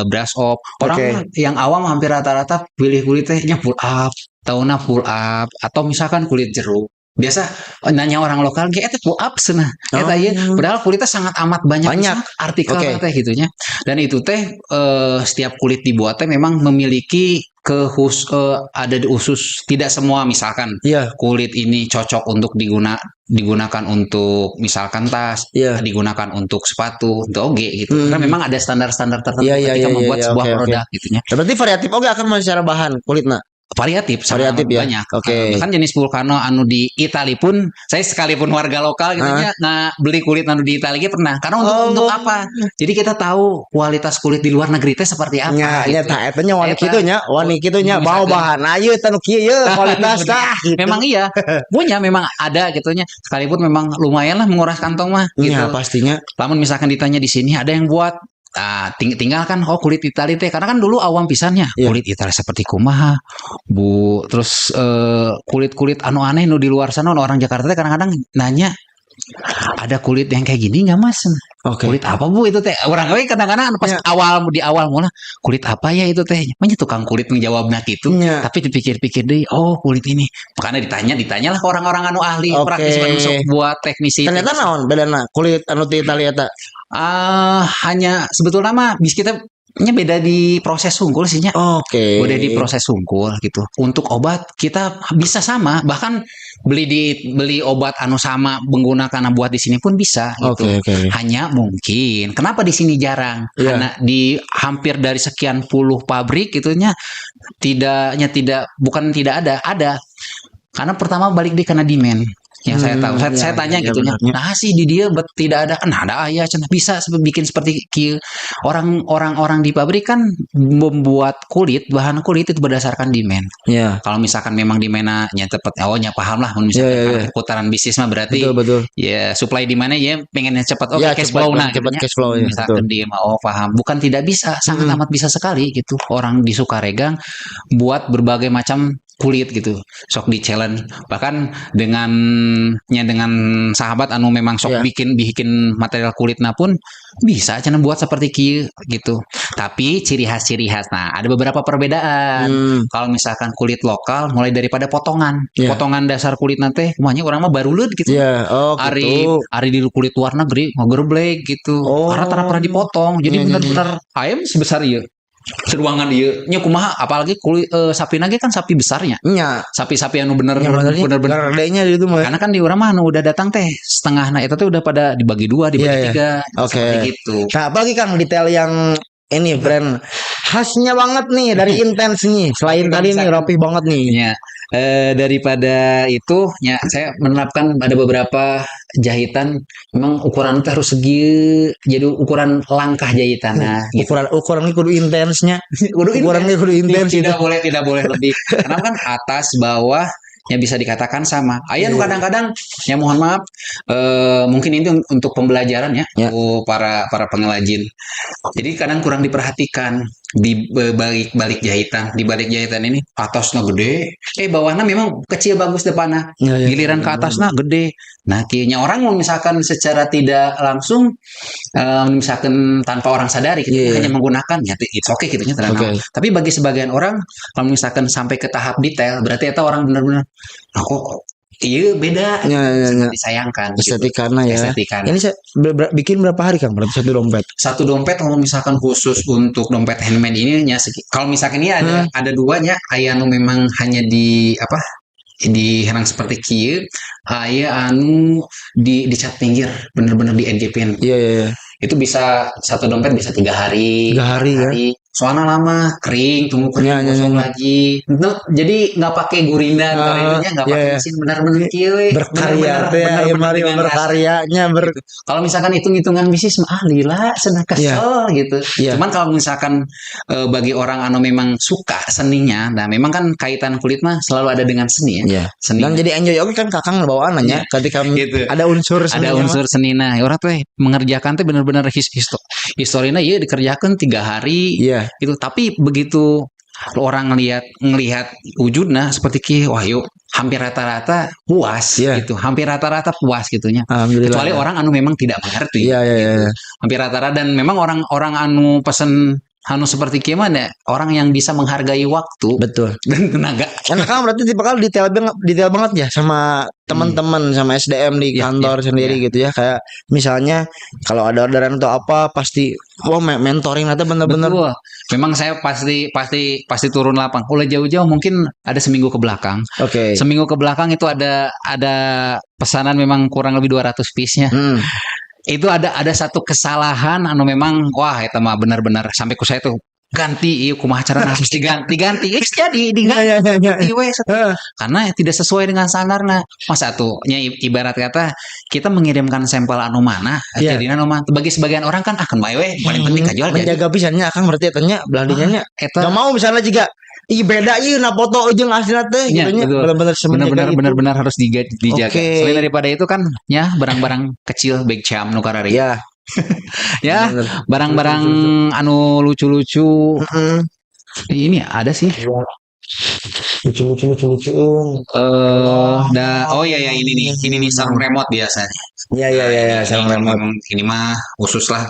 brush up. Orang yang awam hampir rata-rata pilih kulitnya full up, tauna full up, atau misalkan kulit jeruk. Biasa nanya orang lokal itu full up cenah. Padahal kulitnya sangat amat banyak artikel teh gitunya. Dan itu teh setiap kulit dibuat teh memang memiliki ada di usus. Tidak semua misalkan kulit ini cocok untuk digunakan untuk misalkan tas, digunakan untuk sepatu, untuk oge gitu. Karena memang ada standar-standar tertentu ketika membuat sebuah produk gitunya. Berarti variatif oge akan secara bahan kulitna. Variatif banyak. Kan jenis vulcano anu di Itali pun, saya sekalipun warga lokal gitunya beli kulit anu di Itali pernah. Karena untuk apa? Jadi kita tahu kualitas kulit di luar negeri teh seperti apa. Nya tah eta nya wani kitunya mau bahan ayeuna tanu kieu kualitas tah. Memang punya memang ada gitunya. Sekalipun memang lumayan lah menguras kantong mah gitu. Pastinya. Namun misalkan ditanya di sini ada yang buat tinggal kan kulit Italia teh karena kan dulu awam pisannya kulit Italia seperti kumaha Bu terus kulit-kulit anu aneh nu di luar sana orang Jakarta teh kadang-kadang nanya ada kulit yang kayak gini nggak mas? Kulit apa Bu itu teh? Orang gue kadang-kadang pas di awal mulai kulit apa ya itu teh? Banyak tukang kulit menjawabnya gitu. Tapi dipikir-pikir deh, oh kulit ini. Makanya ditanyalah ke orang-orang anu ahli praktis masuk buat teknisi. Ternyata naon bedana kulit anu di Italia tak? Hanya sebetulnya mah bis kita beda di proses sungkul sihnya. Beda di proses sungkul gitu. Untuk obat kita bisa sama, bahkan beli obat anu sama menggunakan buat di sini pun bisa gitu. Hanya mungkin kenapa di sini jarang? Karena di hampir dari sekian puluh pabrik itunya bukan tidak ada. Karena pertama balik di karena demand. Yang saya tahu, saya tanya gitu nya. Nah sih di dia tidak ada kan ada ayah bisa bikin seperti orang di pabrik kan membuat bahan kulit itu berdasarkan demand. Kalau misalkan memang demandnya tepat, paham lah. Misalkan putaran bisnis mah berarti betul. Ya supply di mana ya pengennya cepat. Cash flow cash flow. Misalkan dia mau paham, bukan tidak bisa, sangat amat bisa sekali gitu. Orang di Sukaregang buat berbagai macam kulit gitu, sok di challenge bahkan dengan sahabat anu memang sok bikin material kulitnya pun bisa cina buat seperti kieu gitu. Tapi ciri khas nah ada beberapa perbedaan. Kalau misalkan kulit lokal mulai daripada potongan dasar kulit nanti semuanya orang mah baruleud gitu. Ari di kulit luar negeri ngogerbleg gitu. Karena pernah dipotong jadi benar-benar ayam sebesar ieu. Seruangan dia kumaha apalagi kulit sapi nage kan sapi besarnya sapi-sapi anu bener-bener gedenya itu mah karena kan di urang mah anu udah datang teh setengahna itu tuh udah pada dibagi 2 dibagi 3 seperti gitu. Nah apalagi Kang detail yang ini brand khasnya banget nih dari Intense nih selain tadi nih rapih banget nih daripada itu saya menerapkan ada beberapa jahitan memang ukuran itu harus segi jadi ukuran langkah jahitan gitu. ukurannya kudu intensnya ukurannya kudu intens tidak boleh lebih karena kan atas bawah bisa dikatakan sama. Kadang-kadang mohon maaf mungkin ini untuk pembelajaran para pengrajin. Jadi kadang kurang diperhatikan di balik jahitan. Di balik jahitan ini atasnya gede, bawahnya memang kecil bagus depannya. Giliran ke atasnya gede. Nah, kayaknya orang misalkan secara tidak langsung misalkan tanpa orang sadari hanya menggunakan it's okay gitu Tapi bagi sebagian orang kalau misalkan sampai ke tahap detail berarti itu orang benar-benar kok iya beda disayangkan estetikana ini saya bikin berapa hari Kang berarti satu dompet kalau misalkan khusus untuk dompet handmade ini kalau misalkan ini ada duanya anu memang hanya di herang seperti kieu anu di cat pinggir bener-bener di NGP itu bisa satu dompet bisa 3 hari soalnya lama kering tunggu kering kosong lagi jadi nggak pakai gurindan nggak pakai mesin benar-benar kieu berkaryanya kalau misalkan hitung-hitungan bisnis mah lila senang kesel gitu cuman kalau misalkan bagi orang anu memang suka seninya nah memang kan kaitan kulit mah selalu ada dengan seni seni dan jadi enjoy kan Kakang bawaannya ketika gitu. ada unsur senina orang tuh mengerjakan tuh benar-benar historina dikerjakan 3 hari itu tapi begitu orang ngelihat wujudnya seperti wah hampir rata-rata puas gitu hampir rata-rata puas gitunya kecuali orang anu memang tidak mengerti gitu. Hampir rata-rata dan memang orang anu pesen anu seperti gimana orang yang bisa menghargai waktu betul dan tenaga kan berarti bakal detail banget ya sama teman-teman sama SDM di kantor sendiri gitu ya kayak misalnya kalau ada orderan atau apa pasti mentoring atau bener-bener memang saya pasti turun lapang mulai jauh-jauh mungkin ada seminggu ke belakang seminggu ke belakang itu ada pesanan memang kurang lebih 200 piece-nya itu ada satu kesalahan anu memang wah itu mah benar-benar sampai ku saya tuh ganti kumaha carana harus diganti karena tidak sesuai dengan standarnya masa tuh ibarat kata kita mengirimkan sampel anu mana jadinya anu bagi sebagian orang kan akan bae paling penting kajual menjaga pisannya akan berarti tanya beladinya enggak mau misalnya juga beda na foto jeung aslinya teh benar-benar harus dijaga. Selain daripada itu kan barang-barang kecil bag jam nu karari. Ya, barang-barang anu lucu-lucu. Ini ada sih. Lucu. Oh ya ini nih sarung remote biasanya. Ya, sarung remote. Ini mah khusus lah.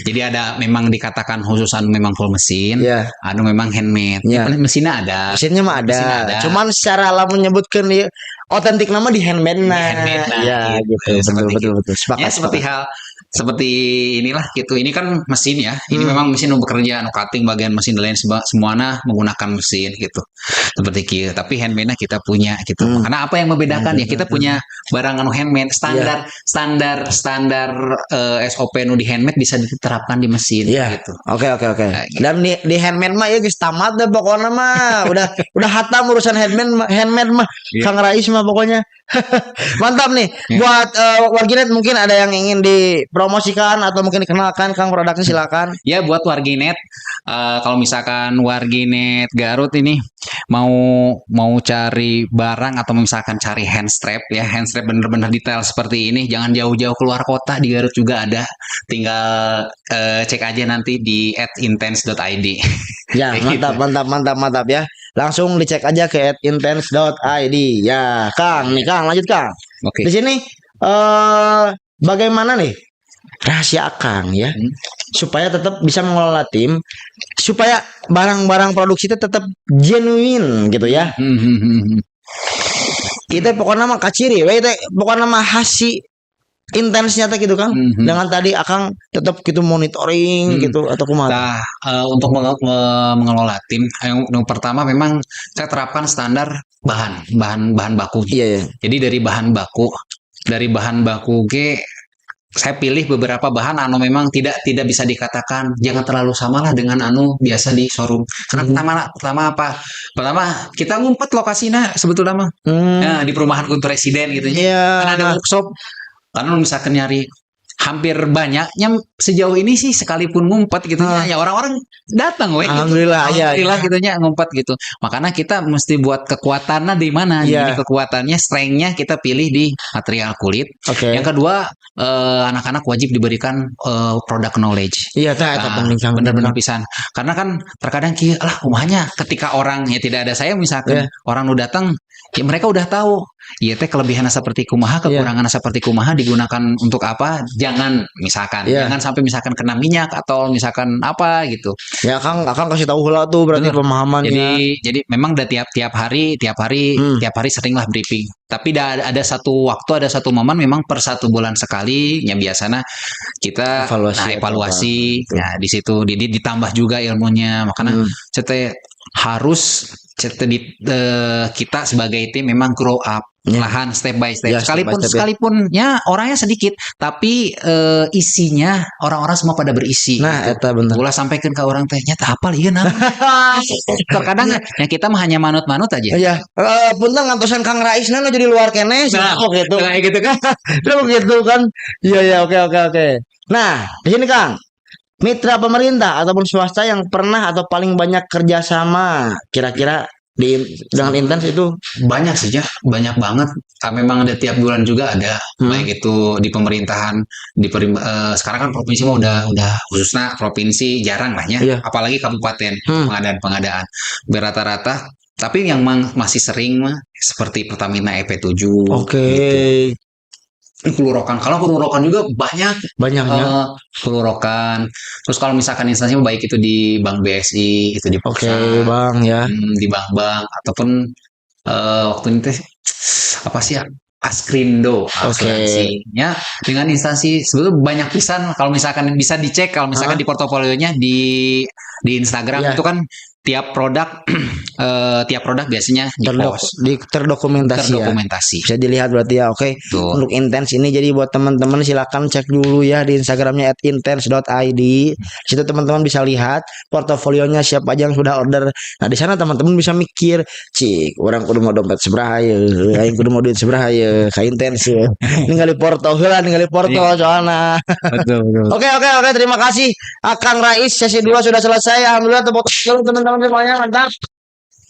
Jadi ada memang dikatakan khusus anu memang full mesin, anu memang handmade. Ya. Mesinnya ada. Mesinnya mah ada. Cuman secara lah menyebutkan dia otentik nama di handmade ya gitu. Betul. Ya seperti inilah gitu. Ini kan mesin ya. Ini memang mesin bekerja anu cutting bagian mesin dan lain semuanya menggunakan mesin gitu. Seperti gitu. Tapi handmade-nya kita punya gitu. Karena apa yang membedakan ya kita punya barang anu handmade standar SOP nu di handmade bisa diterapkan di mesin gitu. Oke. Dan di handmade mah ya guys tamat deh pokoknya mah. Udah hatam urusan handmade mah. Kang Rais mah pokoknya. Mantap nih. Buat warginet mungkin ada yang ingin dipromosikan atau mungkin dikenalkan Kang produknya silakan. Ya buat warginet kalau misalkan warginet Garut ini mau cari barang atau misalkan cari handstrap bener-bener detail seperti ini, jangan jauh-jauh keluar kota, di Garut juga ada, tinggal cek aja nanti di @intense.id. Ya mantap ya, langsung dicek aja ke @intense.id ya. Kang lanjut Kang. Di sini bagaimana nih rahasia Kang ya supaya tetap bisa mengelola tim, supaya barang-barang produksi itu tetap genuine gitu ya. Kita pokoknya mah kaciri, pokoknya mah hasil intensnya gitu Kang. Dengan tadi Akang tetap gitu monitoring gitu atau kumaha. Nah, untuk mengelola tim, yang pertama memang saya terapkan standar bahan baku. Iya. Jadi dari bahan baku saya pilih beberapa bahan anu memang tidak bisa dikatakan jangan terlalu samalah dengan anu biasa di showroom. Karena pertama apa? Pertama kita ngumpet lokasinya sebetulnya mah. Nah, di perumahan Kuntu Residen gitu ya. Kan ada workshop. Karena misalkan nyari hampir banyaknya sejauh ini sih sekalipun ngumpet gitu ya orang-orang datang alhamdulillah gitu nya ngumpet gitu. Makanya kita mesti buat kekuatannya di mana. Jadi kekuatannya strength-nya kita pilih di material kulit. Yang kedua anak-anak wajib diberikan product knowledge. Iya, benar-benar pisan. Karena kan terkadang kumanya ketika orang ya tidak ada saya misalkan orang nu datang ya mereka udah tahu iya teh kelebihannya seperti kumaha, kekurangannya seperti kumaha, digunakan untuk apa, jangan sampai misalkan kena minyak atau misalkan apa gitu ya. Kang kasih tahu lah tuh berarti pemahamannya. Jadi memang udah tiap hari seringlah briefing, tapi ada satu momen memang per 1 bulan sekali ya biasanya kita evaluasi ya di situ ditambah juga ilmunya. Makanya harus kita sebagai tim memang grow up lahan step by step. Sekalipun ya orangnya sedikit, tapi isinya orang-orang semua pada berisi. Nah, eta bener. Ulah sampaikan ke orang teh nya hafal ieu nah. Terkadang ya kita mah hanya manut-manut aja. Iya. Punten ngantosan Kang Rais na jadi luar kene gitu. Kayak gitu kan. Gitu kan. Iya, oke. Nah, di sini Kang, mitra pemerintah ataupun swasta yang pernah atau paling banyak kerjasama kira-kira dengan intens itu banyak sih ya, banyak banget. Memang ada tiap bulan juga ada, baik itu di pemerintahan, sekarang kan provinsi mah udah khususnya provinsi jarang lah ya, apalagi kabupaten pengadaan berrata-rata. Tapi yang masih sering mah seperti Pertamina EP7. Gitu. Kelurahan, kalau kelurahan juga banyaknya kelurahan. Terus kalau misalkan instansinya baik itu di Bank BSI, itu di Pusat, Bang ya, di bank waktu ini teh apa sih ya, Askrindo, asuransinya dengan instansi sebetulnya banyak pisan. Kalau misalkan bisa dicek, kalau misalkan di portofolionya di Instagram itu kan tiap produk biasanya terdokumentasi. Bisa dilihat berarti ya. Oke. Untuk intens ini jadi buat teman-teman silakan cek dulu ya di Instagramnya @intense.id. Situ teman-teman bisa lihat portofolionya siapa aja yang sudah order. Nah, di sana teman-teman bisa mikir, cik, orang kudu mau dompet seberapa ya, aing kudu mau duit seberapa ya, ka intens ya. Ningali porto soalna. Betul. Oke, terima kasih Kang Rais. Sesi 2 sudah selesai. Alhamdulillah tepuk tangan teman-teman semuanya, mantap.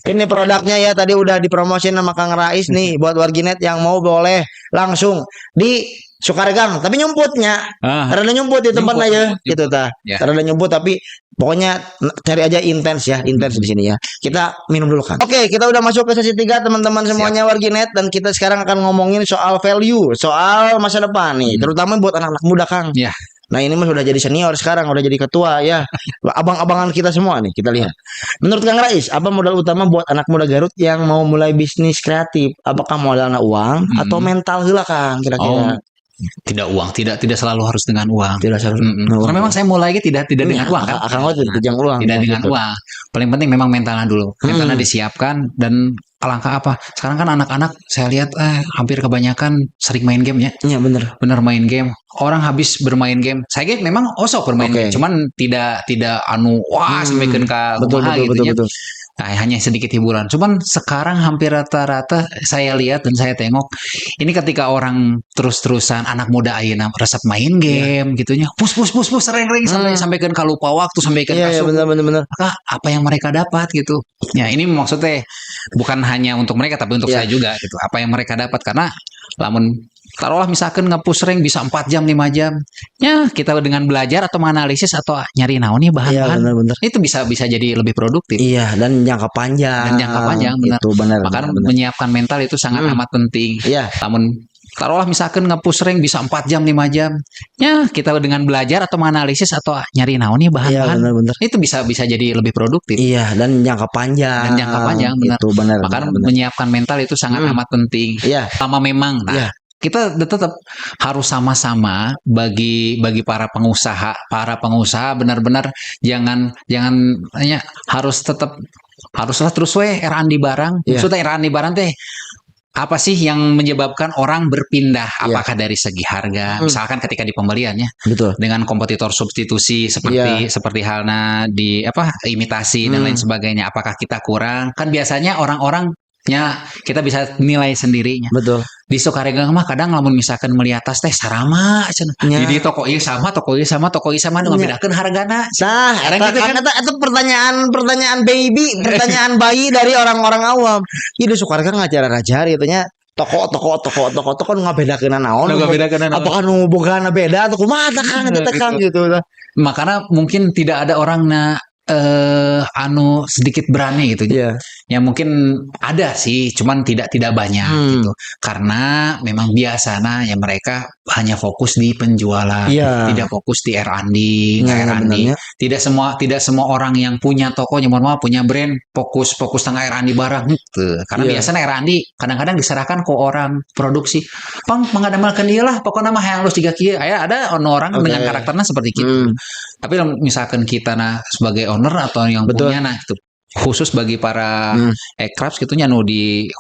Ini produknya ya tadi udah dipromosin sama Kang Rais nih. Buat warginet yang mau boleh langsung di Sukaregang, tapi nyumputnya. Rada nyumput di tempat aja gitu ta. Rada nyumput tapi pokoknya cari aja intens ya, intens di sini ya. Kita minum dulu kan. Oke, kita udah masuk ke sesi 3 teman-teman semuanya warginet, dan kita sekarang akan ngomongin soal value, soal masa depan nih, terutama buat anak-anak muda Kang. Nah ini mah sudah jadi senior sekarang, udah jadi ketua ya. Abang-abangan kita semua nih, kita lihat. Menurut Kang Rais, apa modal utama buat anak muda Garut yang mau mulai bisnis kreatif? Apakah modalnya uang atau mental heula Kang kira-kira? Tidak uang, tidak selalu harus dengan uang. Tidak selalu. Karena memang saya mulai tidak dengan uang kan. Tidak dengan uang. Paling penting memang mentalnya dulu. Mentalnya disiapkan, dan alangkah apa? Sekarang kan anak-anak saya lihat hampir kebanyakan sering main game ya. Iya benar. Benar main game. Orang habis bermain game. Saya memang sok bermain game, cuman tidak sampai ke kumaha gitu ya. Nah, hanya sedikit hiburan. Cuman sekarang hampir rata-rata saya lihat dan saya tengok ini ketika orang terus-terusan anak muda ayeuna resep main game gitunya. Pus sering sampai ke lupa waktu, sampai ke benar. Maka apa yang mereka dapat gitu. Ya, ini maksudnya bukan hanya untuk mereka tapi untuk saya juga gitu. Apa yang mereka dapat, karena lamun taruhlah misalkan nge-push rank bisa 4 jam 5 jam. Ya, kita dengan belajar atau menganalisis atau nyari naon nih bahan-bahan. Itu bisa jadi lebih produktif. Iya, dan jangka panjang. Benar. Itu benar. Makanya menyiapkan mental itu sangat amat penting. Iya. Namun taruhlah misalkan nge-push rank bisa 4 jam 5 jam. Ya, kita dengan belajar atau menganalisis atau nyari naon nih bahan-bahan. Itu bisa jadi lebih produktif. Iya, dan jangka panjang. Benar. Itu benar. Makanya menyiapkan mental itu sangat amat penting. Iya. Sama memang. Kita tetap harus sama-sama bagi para pengusaha benar-benar jangan haruslah terus R&D barang. Maksudnya R&D barang teh apa sih yang menyebabkan orang berpindah? Apakah dari segi harga, misalkan ketika di pembeliannya, dengan kompetitor substitusi seperti halnya di imitasi dan lain sebagainya. Apakah kita kurang? Kan biasanya orang-orangnya kita bisa nilai sendirinya. Betul. Di Sukaregang mah kadang lamun misalkan melihat tas teh sarama jadi toko ieu sama nu ngabedakeun hargana. Nah, itu pertanyaan bayi dari orang-orang awam. Ieu di Sukaregang ngajar-ngajar gitu nya. Toko nu ngabedakeun naon? Apakah nu bogana beda atau kumaha Kang gitu. Makanya mungkin tidak ada orangna sedikit berani gitu. Ya mungkin ada sih, cuman tidak banyak gitu. Karena memang biasanya ya mereka hanya fokus di penjualan, tidak fokus di R&D, Tidak semua orang yang punya tokonya, mohon maaf, punya brand fokus tentang R&D barang gitu. Karena biasanya R&D kadang-kadang diserahkan ke orang produksi. Pang mengadamkan dia lah, pokoknya mah yang harus juga kieu. Ada orang dengan karakternya seperti gitu. Tapi misalkan kita sebagai owner atau yang punya itu khusus bagi para aircrafts gitunya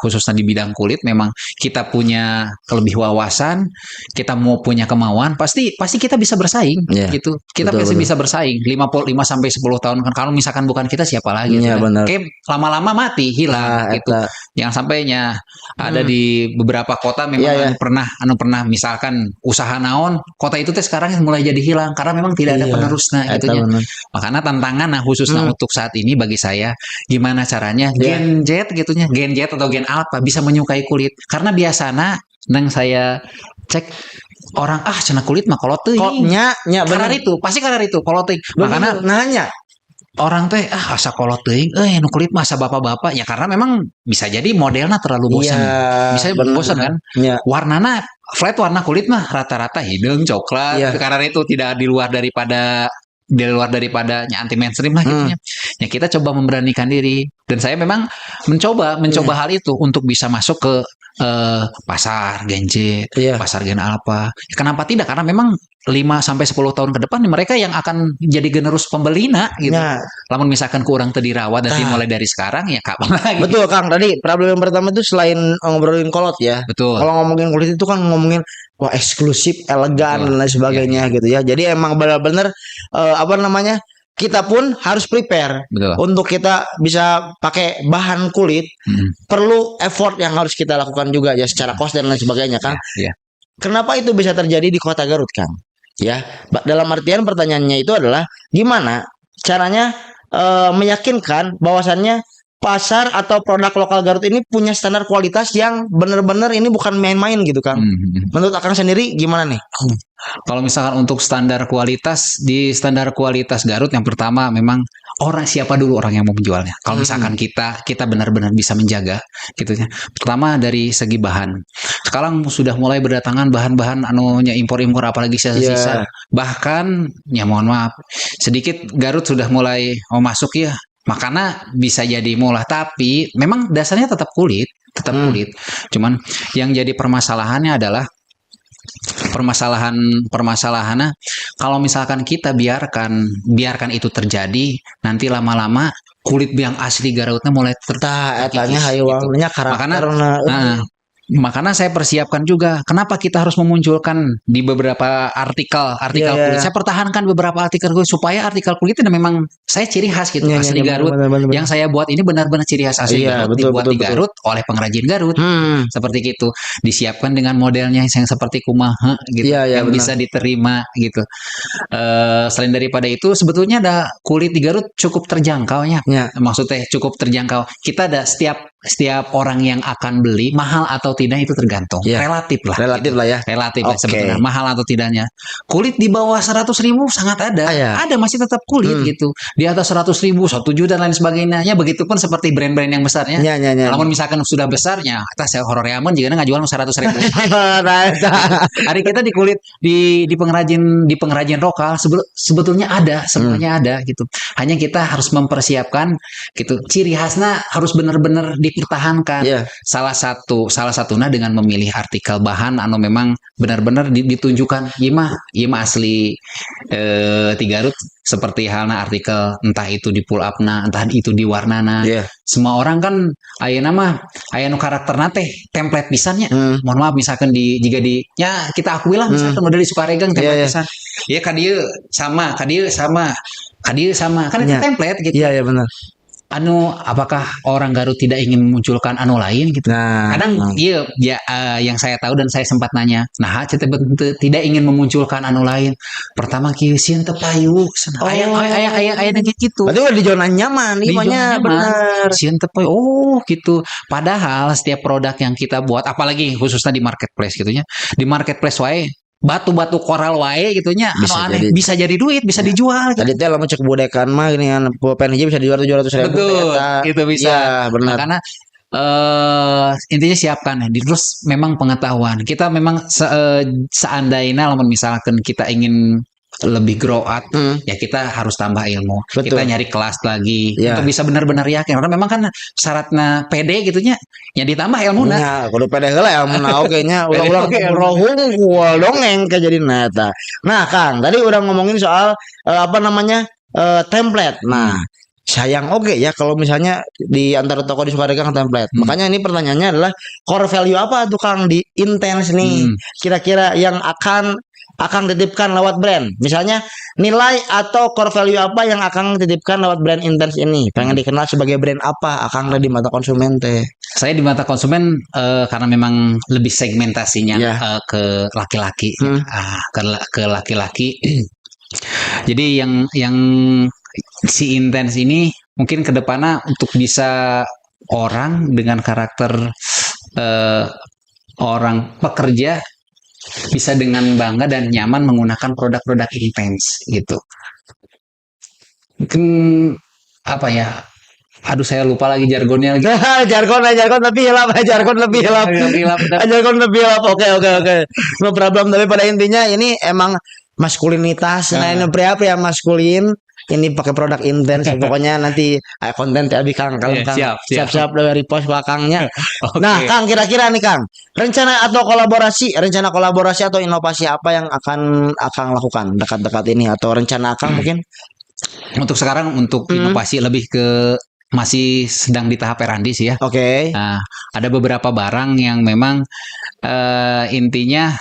khususnya di bidang kulit, memang kita punya lebih wawasan, kita mau punya kemauan, pasti kita bisa bersaing gitu. Kita bisa bersaing 5 sampai 10 tahun kan, kalau misalkan bukan kita siapa lagi kayak lama-lama mati hilang gitu. Yang sampainya ada di beberapa kota memang pernah misalkan usaha naon, kota itu teh sekarang mulai jadi hilang karena memang tidak ada penerusnya gitu ya. Makanya tantangan khususnya untuk saat ini bagi saya, gimana caranya Gen Z gitunya, Gen Z atau Gen Alpha bisa menyukai kulit. Karena biasanya saya cek orang cenah kulit mah kolot teuing. Karena itu kolot teuing. Makanya nanya orang teh asa kolot teuing nu kulit mah asa bapak-bapak ya, karena memang bisa jadi modelnya terlalu bosan. Bisa bosan kan? Warnana flat, warna kulit mah rata-rata hidung coklat. Karena itu tidak di luar daripada anti mainstream lah gitu ya. Ya kita coba memberanikan diri, dan saya memang mencoba hal itu untuk bisa masuk ke pasar Gen Z, pasar Gen Alpha. Kenapa tidak? Karena memang 5 sampai 10 tahun ke depan mereka yang akan jadi generus pembelina gitu. Lamun misalkan kurang teu dirawat dan mulai dari sekarang ya kapan lagi. Betul Kang, tadi problem yang pertama itu selain ngobrolin kolot ya. Betul. Kalau ngomongin kulit itu kan ngomongin eksklusif, elegan dan lain sebagainya gitu ya. Jadi emang benar-benar kita pun harus prepare. Untuk kita bisa pakai bahan kulit, perlu effort yang harus kita lakukan juga ya, secara cost dan lain sebagainya kan. Kenapa itu bisa terjadi di Kota Garut Kang? Ya, dalam artian pertanyaannya itu adalah gimana caranya meyakinkan bahwasannya pasar atau produk lokal Garut ini punya standar kualitas yang benar-benar ini bukan main-main gitu Kang. Menurut Akang sendiri gimana nih? Kalau misalkan untuk standar kualitas, di standar kualitas Garut yang pertama memang siapa dulu orang yang mau menjualnya. Kalau misalkan kita benar-benar bisa menjaga gitu ya. Pertama dari segi bahan. Sekarang sudah mulai berdatangan bahan-bahan anunya impor-impor apalagi sisa-sisa. Bahkan ya mohon maaf, sedikit Garut sudah mulai mau masuk ya. Makanya bisa jadi murah, tapi memang dasarnya tetap kulit. Cuman yang jadi permasalahannya adalah permasalahannya kalau misalkan kita biarkan itu terjadi, nanti lama-lama kulit yang asli Garutnya mulai Etanya hayuangnya karakterna. Makanya saya persiapkan juga. Kenapa kita harus memunculkan di beberapa artikel kulit? Saya pertahankan beberapa artikel kulit supaya artikel kulit itu memang saya ciri khas gitu, asli Garut. Bener. Yang saya buat ini benar-benar ciri khas asli Garut, dibuat di Garut oleh pengrajin Garut. Seperti itu. Disiapkan dengan modelnya yang seperti kumaha gitu, yang bisa diterima gitu. Selain daripada itu, sebetulnya ada kulit di Garut cukup terjangkau ya. Maksudnya cukup terjangkau. Kita ada setiap orang yang akan beli, mahal atau tidak itu tergantung. Relatif lah ya. Relatif lah sebetulnya, mahal atau tidaknya. Kulit di bawah 100.000 sangat ada. Ada masih tetap kulit gitu. Di atas 100.000, 1 juta dan lain sebagainya. Ya begitupun seperti brand-brand yang besarnya. Kalau misalkan sudah besarnya, atas horor yaman juga nggak jual 100.000. Hari kita di kulit di pengrajin lokal sebetulnya ada, semuanya ada gitu. Hanya kita harus mempersiapkan gitu. Ciri khasnya harus benar-benar dipertahankan. Salah satunya dengan memilih artikel bahan anu memang benar-benar ditunjukkan ieu asli ti Garut, seperti halnya artikel entah itu di pull up-na, entah itu di warnana. Semua orang kan ayeuna mah aya nu karakterna teh template pisannya. Mohon maaf misalkan ya kita akui lah misalkan udah di Sukaregang template pisan. Ya kadieu sama. Kan itu template gitu. Iya benar. Apakah orang Garut tidak ingin memunculkan lain gitu? Kadang yang saya tahu dan saya sempat nanya, tidak ingin memunculkan lain. Pertama kieu sieun teu payu. Aya gitu. Berarti udah di zona nyaman, benar. Sieun teu payu. Gitu. Padahal setiap produk yang kita buat, apalagi khususnya di marketplace gitu ya. Di marketplace wae batu-batu koral wae gitunya bisa jadi duit, bisa dijual gitu. Tadi teh lamun cek bodekan mah gini kan pulpen hiji bisa dijual 700.000. Betul, itu bisa. Benar. Karena intinya siapkan. Terus memang pengetahuan. Kita memang seandainya lamun misalkan kita ingin lebih grow up, ya kita harus tambah ilmu. Kita nyari kelas lagi untuk bisa benar-benar yakin. Karena memang kan syaratnya pede gitunya, ya ditambah ilmu nah. Kudu pede heula ilmu oke nya ulang rohung dongeng ka jadi neta. Nah, Kang, tadi udah ngomongin soal template. Nah, sayang ya kalau misalnya di antara toko di Sukaregang template. Makanya ini pertanyaannya adalah core value apa tuh Kang di Intense nih? Kira-kira yang akan titipkan lewat brand. Misalnya nilai atau core value apa yang akan titipkan lewat brand Intense ini? Pengen dikenal sebagai brand apa? Akan di mata konsumen teh. Saya di mata konsumen karena memang lebih segmentasinya ke laki-laki, ke laki-laki. Jadi yang si Intense ini mungkin kedepannya untuk bisa orang dengan karakter orang pekerja bisa dengan bangga dan nyaman menggunakan produk-produk Intense gitu. Mungkin apa ya? Aduh saya lupa lagi jargonnya lagi. jargon lebih hilap. Oke. No problem, tapi pada intinya ini emang maskulinitas. Nah, ini pria maskulin ini pakai produk Intense. Pokoknya nanti konten Abi Kang kalau Kang siap-siap dari repost belakangnya. Nah, Kang kira-kira nih Kang, rencana kolaborasi atau inovasi apa yang akan lakukan dekat-dekat ini atau rencana Kang mungkin? Untuk sekarang untuk inovasi lebih ke masih sedang di tahap R&D sih ya. Nah, ada beberapa barang yang memang intinya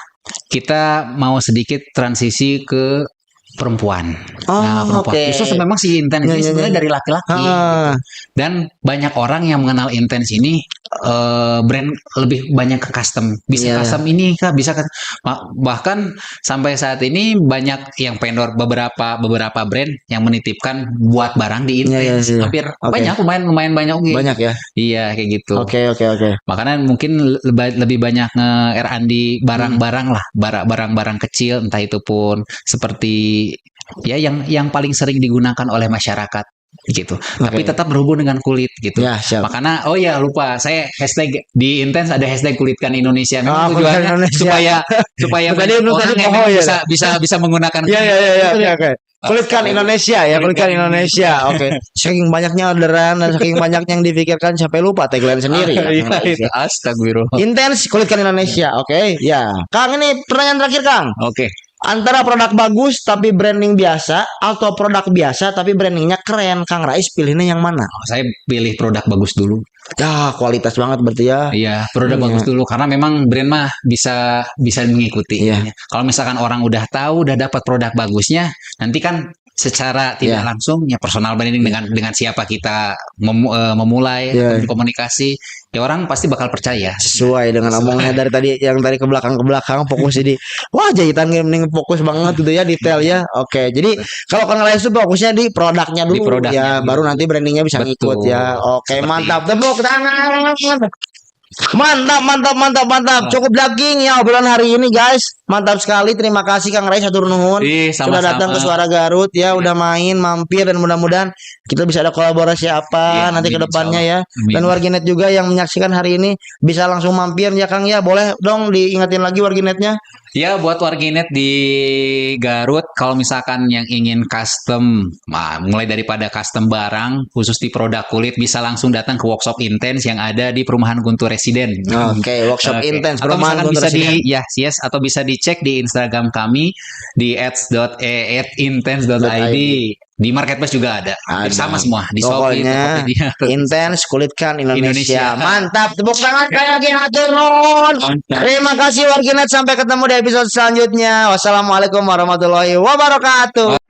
kita mau sedikit transisi ke perempuan. Khusus memang si Intense ini sebenarnya dari laki-laki. Gitu. Dan banyak orang yang mengenal Intense ini brand lebih banyak ke custom, bisa custom ini kah, bisa kan, bahkan sampai saat ini banyak yang vendor beberapa brand yang menitipkan buat barang di Intens, hampir banyak, lumayan banyak gitu. Banyak ya, iya kayak gitu. Oke. Makanya mungkin lebih banyak R&D barang-barang lah, barang-barang kecil, entah itu pun seperti ya yang paling sering digunakan oleh masyarakat gitu. Tapi tetap berhubung dengan kulit gitu. Ya, siap. Makanya banyak di Intens ada hashtag kulitkan Indonesia. Memang tujuannya supaya orang yang bisa menggunakan. Oke. Kulitkan Indonesia ya, kulitkan Indonesia. Oke. Saking banyaknya orderan dan saking banyaknya yang dipikirkan sampai lupa tagline sendiri. Astagfirullah. Intens kulitkan Indonesia. Oke. Ya. Kang, ini pertanyaan terakhir, Kang. Oke. Antara produk bagus tapi branding biasa atau produk biasa tapi brandingnya keren, Kang Rais pilihnya yang mana? Saya pilih produk bagus dulu. Ya, kualitas banget berarti ya. Iya, produk bagus dulu karena memang brand mah bisa mengikuti. Iya. Kalau misalkan orang udah tahu, udah dapat produk bagusnya, nanti kan secara tidak langsung ya personal branding dengan siapa kita memulai berkomunikasi, ya orang pasti bakal percaya. Sesuai dengan omongnya dari tadi yang tadi ke belakang fokus jadi wah jahitan mending fokus banget gitu ya, detail ya. Oke, jadi kalau Kang Rais itu fokusnya di produknya dulu ya, baru nanti brandingnya bisa ngikut ya. Oke, mantap, tepuk tangan. Mantap. Cukup daging ya obrolan hari ini, guys. Mantap sekali. Terima kasih Kang Rais, hatur nuhun. Sudah datang ke Suara Garut ya, udah main, mampir, dan mudah-mudahan kita bisa ada kolaborasi apa nanti ke depannya ya. Dan warginet juga yang menyaksikan hari ini bisa langsung mampir ya Kang ya. Boleh dong diingetin lagi warginetnya. Ya, buat warginet di Garut, kalau misalkan yang ingin custom, mulai daripada custom barang, khusus di produk kulit, bisa langsung datang ke workshop Intens yang ada di Perumahan Guntur Residen. Oke, workshop Intens Perumahan Guntur Residen. Atau bisa dicek di Instagram kami di @intens.id. Di marketplace juga ada. Sama semua di Shopee. Intens kulitkan Indonesia. Mantap, tepuk tangan kayak lagi hatur nuhun. Terima kasih warginet, sampai ketemu di episode selanjutnya. Wassalamualaikum warahmatullahi wabarakatuh.